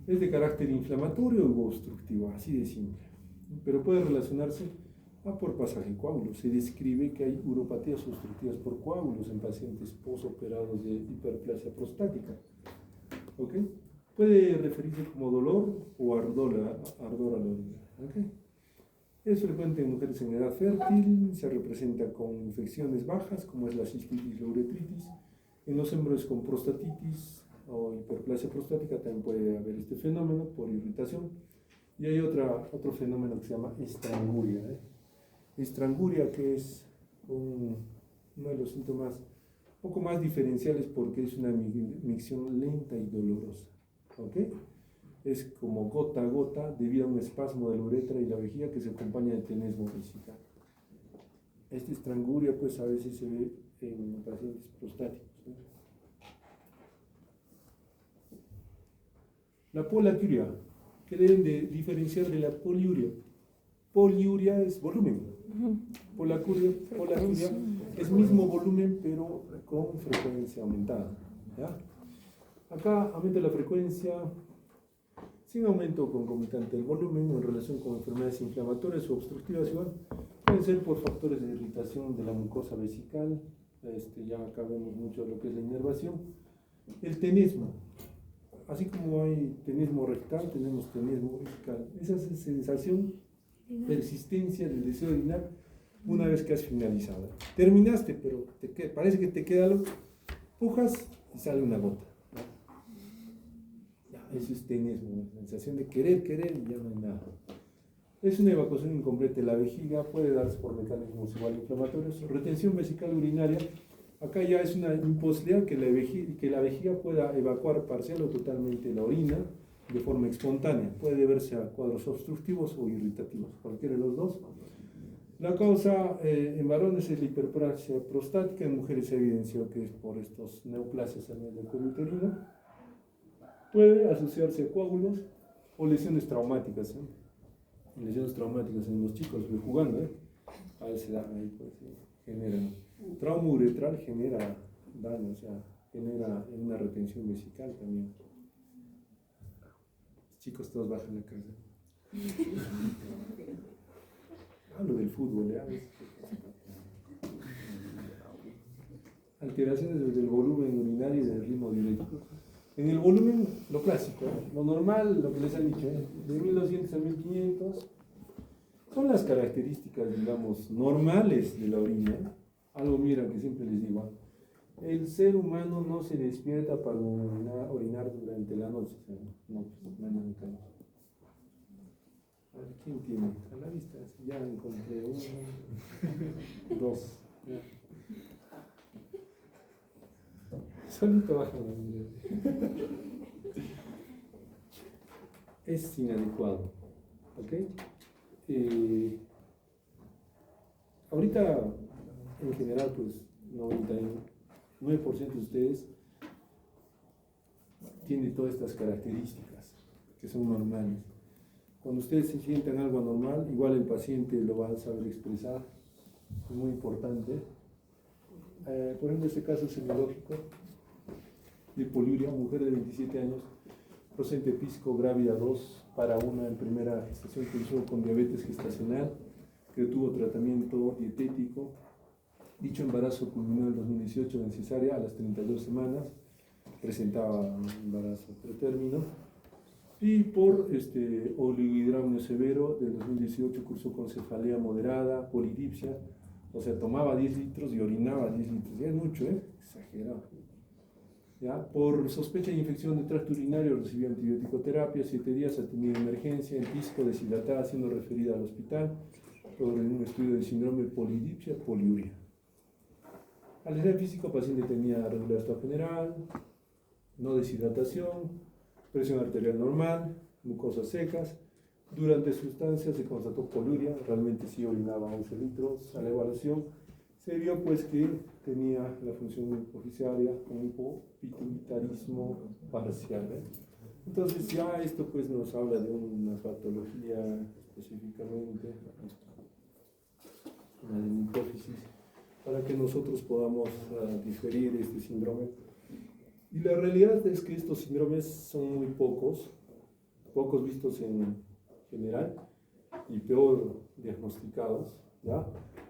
Es de carácter inflamatorio o obstructivo, así de simple. Pero puede relacionarse por pasaje de coágulos. Se describe que hay uropatías obstructivas por coágulos en pacientes posoperados de hiperplasia prostática. ¿Ok? Puede referirse como dolor o ardor a la orina. ¿Ok? Es frecuente en mujeres en edad fértil, se representa con infecciones bajas, como es la cistitis y la uretritis. En los hombres con prostatitis o hiperplasia prostática también puede haber este fenómeno por irritación. Y hay otro fenómeno que se llama estranguria. Estranguria, que es uno de los síntomas un poco más diferenciales porque es una micción lenta y dolorosa. ¿Ok? Es como gota a gota debido a un espasmo de la uretra y la vejiga que se acompaña de tenesmo vesical. Esta estranguria pues a veces se ve en pacientes prostáticos. La polaquiuria, que deben de diferenciar de la poliuria. Poliuria es volumen. Polaquiuria es mismo volumen pero con frecuencia aumentada. ¿Ya? Acá aumenta la frecuencia sin aumento concomitante del volumen en relación con enfermedades inflamatorias o obstructivas, igual pueden ser por factores de irritación de la mucosa vesical. Ya acá vemos mucho lo que es la inervación. El tenesmo, así como hay tenesmo rectal, tenemos tenesmo vesical. Esa es sensación, persistencia del deseo de orinar una vez que has finalizado. Terminaste, pero parece que te queda algo, pujas y sale una gota. Eso es tenesmo, una sensación de querer y ya no hay nada. Es una evacuación incompleta de la vejiga, puede darse por mecanismos igual inflamatorios. Retención vesical urinaria, acá ya es una imposibilidad que la vejiga pueda evacuar parcial o totalmente la orina de forma espontánea. Puede deberse a cuadros obstructivos o irritativos, cualquiera de los dos. La causa en varones es la hiperplasia prostática, en mujeres se evidenció que es por estos neoplasias a nivel del cuello uterino. Puede asociarse a coágulos o lesiones traumáticas. Lesiones traumáticas en los chicos jugando, a veces ahí pues, genera trauma uretral, genera daño, o sea, genera una retención vesical también. Los chicos todos bajan la casa. Hablo del fútbol, alteraciones del volumen urinario y del ritmo diurético. En el volumen, lo clásico, lo normal, lo que les han dicho, de 1200 a 1500, son las características, digamos, normales de la orina. Algo, mira, que siempre les digo, el ser humano no se despierta para orinar durante la noche, o sea, no hay nada de calor. A ver, ¿quién tiene? A la vista, ya encontré uno, dos, ya. Solito baja la mirada. Es inadecuado. ¿Ok? Ahorita, en general, pues 99% de ustedes tienen todas estas características que son normales. Cuando ustedes se sientan algo anormal, igual el paciente lo va a saber expresar. Es muy importante. Por ejemplo, este caso semiológico de poliuria, mujer de 27 años, procedente Pisco, grávida 2, para una en primera gestación, que hizo con diabetes gestacional, que tuvo tratamiento dietético. Dicho embarazo culminó en el 2018 en cesárea a las 32 semanas, presentaba un embarazo pretérmino, y por oligohidramnio severo del 2018 cursó con cefalea moderada, polidipsia, o sea, tomaba 10 litros y orinaba 10 litros, ya es mucho, exagerado. ¿Ya? Por sospecha de infección de tracto urinario recibió antibiótico terapia, 7 días atendido en emergencia, en Pisco, deshidratada, siendo referida al hospital por un estudio de síndrome polidipsia, poliuria. Al examen físico, el paciente tenía regular estado general, no deshidratación, presión arterial normal, mucosas secas. Durante su estancia se constató poliuria, realmente sí orinaba 11 litros. A la evaluación se vio pues que tenía la función hipoficiaria con hipopituitarismo parcial. Entonces ya esto pues nos habla de una patología específicamente, una hipófisis para que nosotros podamos diferir este síndrome. Y la realidad es que estos síndromes son muy pocos vistos en general y peor diagnosticados, ¿ya?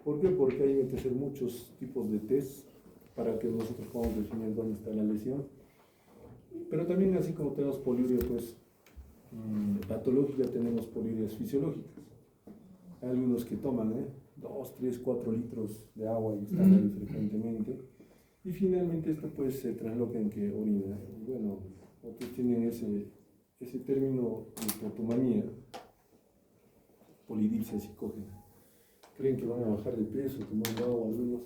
¿Por qué? Porque hay que hacer muchos tipos de test para que nosotros podamos definir dónde está la lesión. Pero también, así como tenemos poliuria pues, patológica, tenemos poliurias fisiológicas. Hay algunos que toman 2, 3, 4 litros de agua y están ahí frecuentemente. Y finalmente esto pues se trasloca en que orina. Y bueno, otros tienen ese término de hipotomanía, polidipsia psicógena. Creen que van a bajar de peso tomando agua algunos.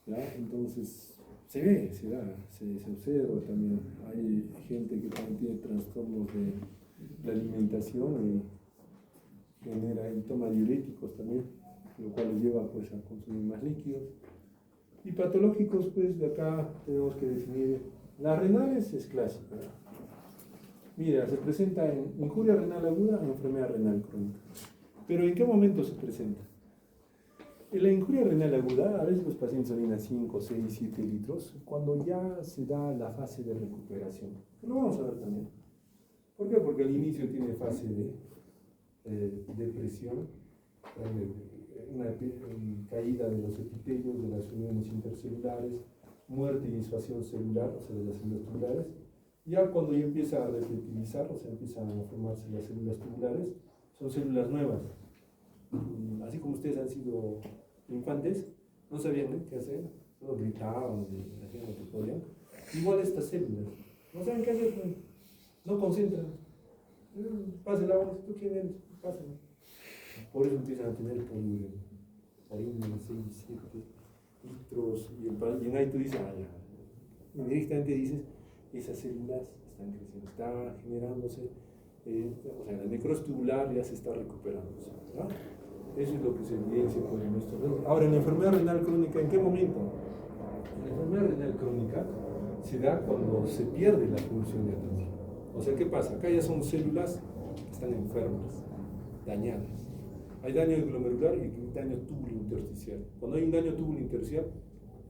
¿Ya? Entonces se ve, se da, se observa también. Hay gente que también tiene trastornos de la alimentación y toma diuréticos también, lo cual les lleva pues a consumir más líquidos. Y patológicos, pues de acá tenemos que definir. Las renales es clásica. Mira, se presenta en injuria renal aguda o enfermedad renal crónica. Pero ¿en qué momento se presenta? En la injuria renal aguda, a veces los pacientes orinan 5, 6, 7 litros, cuando ya se da la fase de recuperación. Lo vamos a ver también. ¿Por qué? Porque al inicio tiene fase de depresión, una caída de los epitelios, de las uniones intercelulares, muerte y disfasión celular, o sea, de las células tubulares. Ya cuando ya empieza a reptilizar, o sea, empiezan a formarse las células tubulares, son células nuevas. Así como ustedes han sido infantes, no sabían qué hacer, solo gritaban y hacían lo que podían. Igual estas células, no saben qué hacer, pues, no concentran. Pase el agua, ¿tú quién eres? Pásalo. Por eso empiezan a tener poliuria. Orinan 6, 7 litros, y en ahí tú dices, ya. Y directamente dices, esas células están creciendo, está generándose, o sea, la necrosis tubular ya se está recuperando, ¿no? Eso es lo que se evidencia por nuestro. Ahora, en la enfermedad renal crónica, ¿en qué momento? En la enfermedad renal crónica se da cuando se pierde la función de atención. O sea, ¿qué pasa? Acá ya son células que están enfermas, dañadas. Hay daño glomerular y daño túbulo-intersticial. Cuando hay un daño túbulo-intersticial,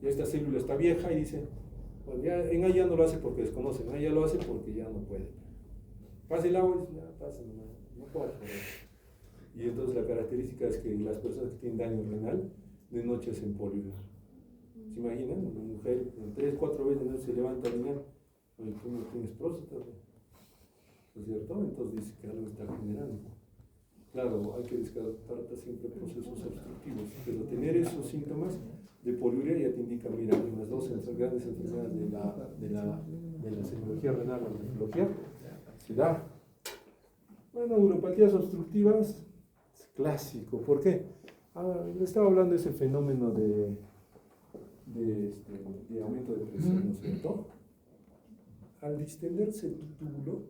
ya esta célula está vieja y dice, pues ya, en ahí ya no lo hace porque desconocen, ahí ya lo hace porque ya no puede. Pasa el agua y dice, ya pasa, no puedo. Y entonces la característica es que las personas que tienen daño renal, de noche hacen poliuria. ¿Se imaginan? Una mujer 3, 4 veces de noche se levanta a orinar, oye, tú no tienes próstata, ¿no es cierto? Entonces dice que algo está generando. Claro, hay que descartar siempre procesos obstructivos, pero tener esos síntomas de poliuria ya te indica, mira, hay unas 2 grandes enfermedades de la semiología renal, la nefrología, se da. Bueno, neuropatías obstructivas, es clásico. ¿Por qué? Estaba hablando de ese fenómeno de aumento de presión, ¿no es cierto? Al distenderse tu túbulo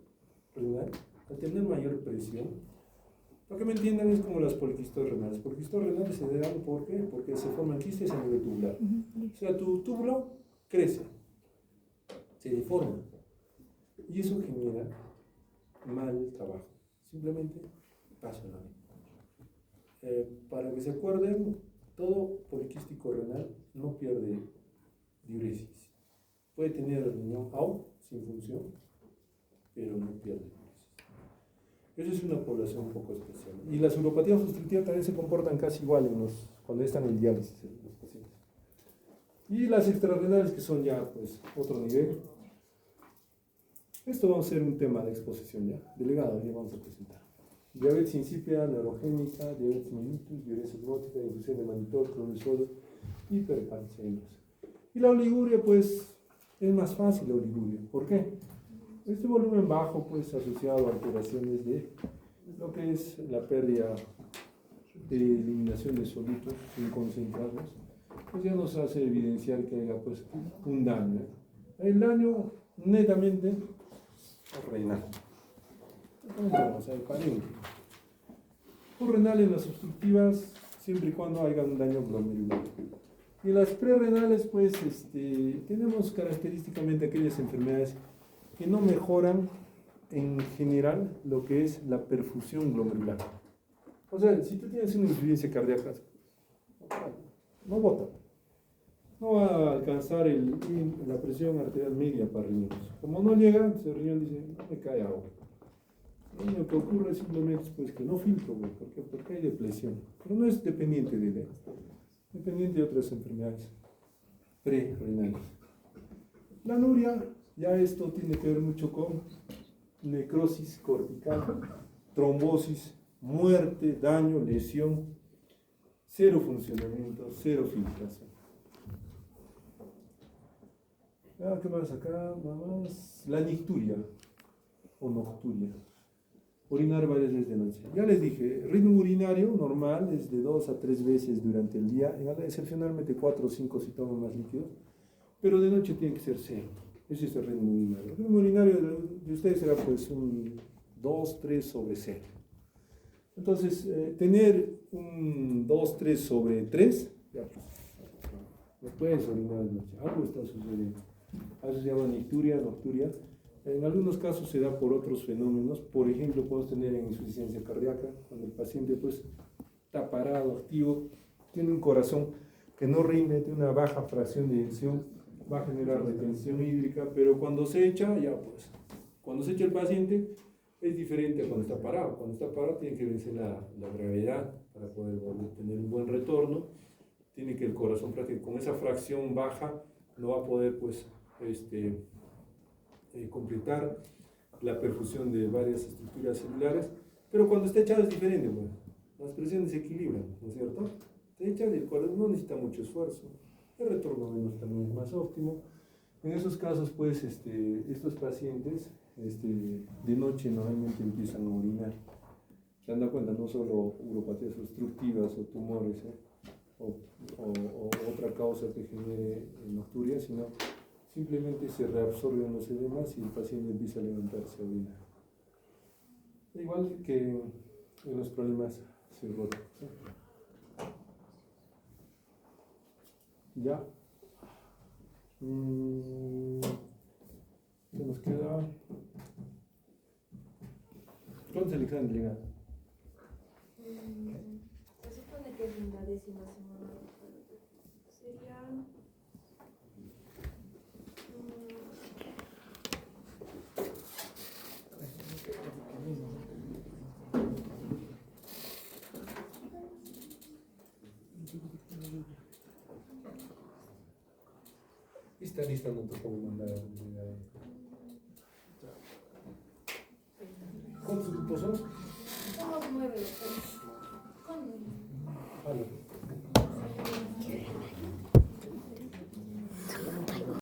renal, al tener mayor presión, para que me entiendan, es como las poliquistos renales. Poliquistos renales se dan ¿por qué? Porque se forman quistes a nivel tubular. O sea, tu túbulo crece, se deforma, y eso genera mal trabajo. Simplemente paso la vida. Para que se acuerden, todo poliquístico renal no pierde diuresis. Puede tener riñón out sin función, pero no pierde diuresis. Esa es una población un poco especial. Y las uropatías obstructivas también se comportan casi igual cuando están en diálisis los pacientes. Y las extrarrenales, que son ya pues otro nivel. Esto va a ser un tema de exposición ya. Delegado, ya vamos a presentar. Diabetes insípida, neurogénica, diabetes mellitus, diuresis gótica, infusión de mannitol, cloruro de sodio, hipercalcemias. Y la oliguria, pues, es más fácil la oliguria. ¿Por qué? Este volumen bajo, pues, asociado a alteraciones de lo que es la pérdida de eliminación de solutos inconcentrados, pues ya nos hace evidenciar que haya, pues, un daño. El daño netamente renal. Vamos a ver, renal en las obstructivas, siempre y cuando haya un daño glomerular. Y en las prerrenales, pues, tenemos característicamente aquellas enfermedades que no mejoran en general lo que es la perfusión glomerular. O sea, si tú tienes una insuficiencia cardíaca, no bota. No va a alcanzar la presión arterial media para riñones. Como no llega, entonces el riñón dice, no me cae agua. Y lo que ocurre simplemente es pues, que no filtro, ¿por qué? Porque hay depresión. Pero no es dependiente de él, dependiente de otras enfermedades pre-renales. La anuria, ya esto tiene que ver mucho con necrosis cortical, trombosis, muerte, daño, lesión, cero funcionamiento, cero filtración. ¿Qué más acá? Nada más. La nicturia o nocturia. Orinar varias veces de noche. Ya les dije, el ritmo urinario normal es de 2 a 3 veces durante el día, excepcionalmente 4 o 5 si toman más líquidos, pero de noche tiene que ser 0. Ese es el ritmo urinario. El ritmo urinario de ustedes será pues un 2, 3 sobre 0. Entonces, tener un 2, 3 sobre 3, ya pues, no puedes orinar de noche. Algo está sucediendo. A eso se llama nicturia, nocturia. En algunos casos se da por otros fenómenos. Por ejemplo, podemos tener en insuficiencia cardíaca, cuando el paciente pues, está parado, activo, tiene un corazón que no rinde, tiene una baja fracción de eyección, va a generar retención hídrica, pero cuando se echa, ya pues, cuando se echa el paciente es diferente a cuando está parado. Cuando está parado tiene que vencer la gravedad para poder tener un buen retorno. Tiene que el corazón prácticamente con esa fracción baja no va a poder pues, completar la perfusión de varias estructuras celulares, pero cuando está echado es diferente, bueno, las presiones se equilibran, ¿no es cierto? Se echa y el corazón no necesita mucho esfuerzo, el retorno venoso también es más óptimo. En esos casos, pues, estos pacientes de noche normalmente empiezan a orinar. Se dan cuenta, no solo uropatías obstructivas o tumores, o otra causa que genere nocturia, sino simplemente se reabsorben los edemas y el paciente empieza a levantarse a orinar. Igual que en los problemas cirróticos. Ya. ¿Qué nos queda? ¿Cuándo es el examen de llegada? Se supone que es en la 10ª semana. Sería. Esta lista no te puedo mandar. ¿Cuántos grupos son? Somos 9 doctores.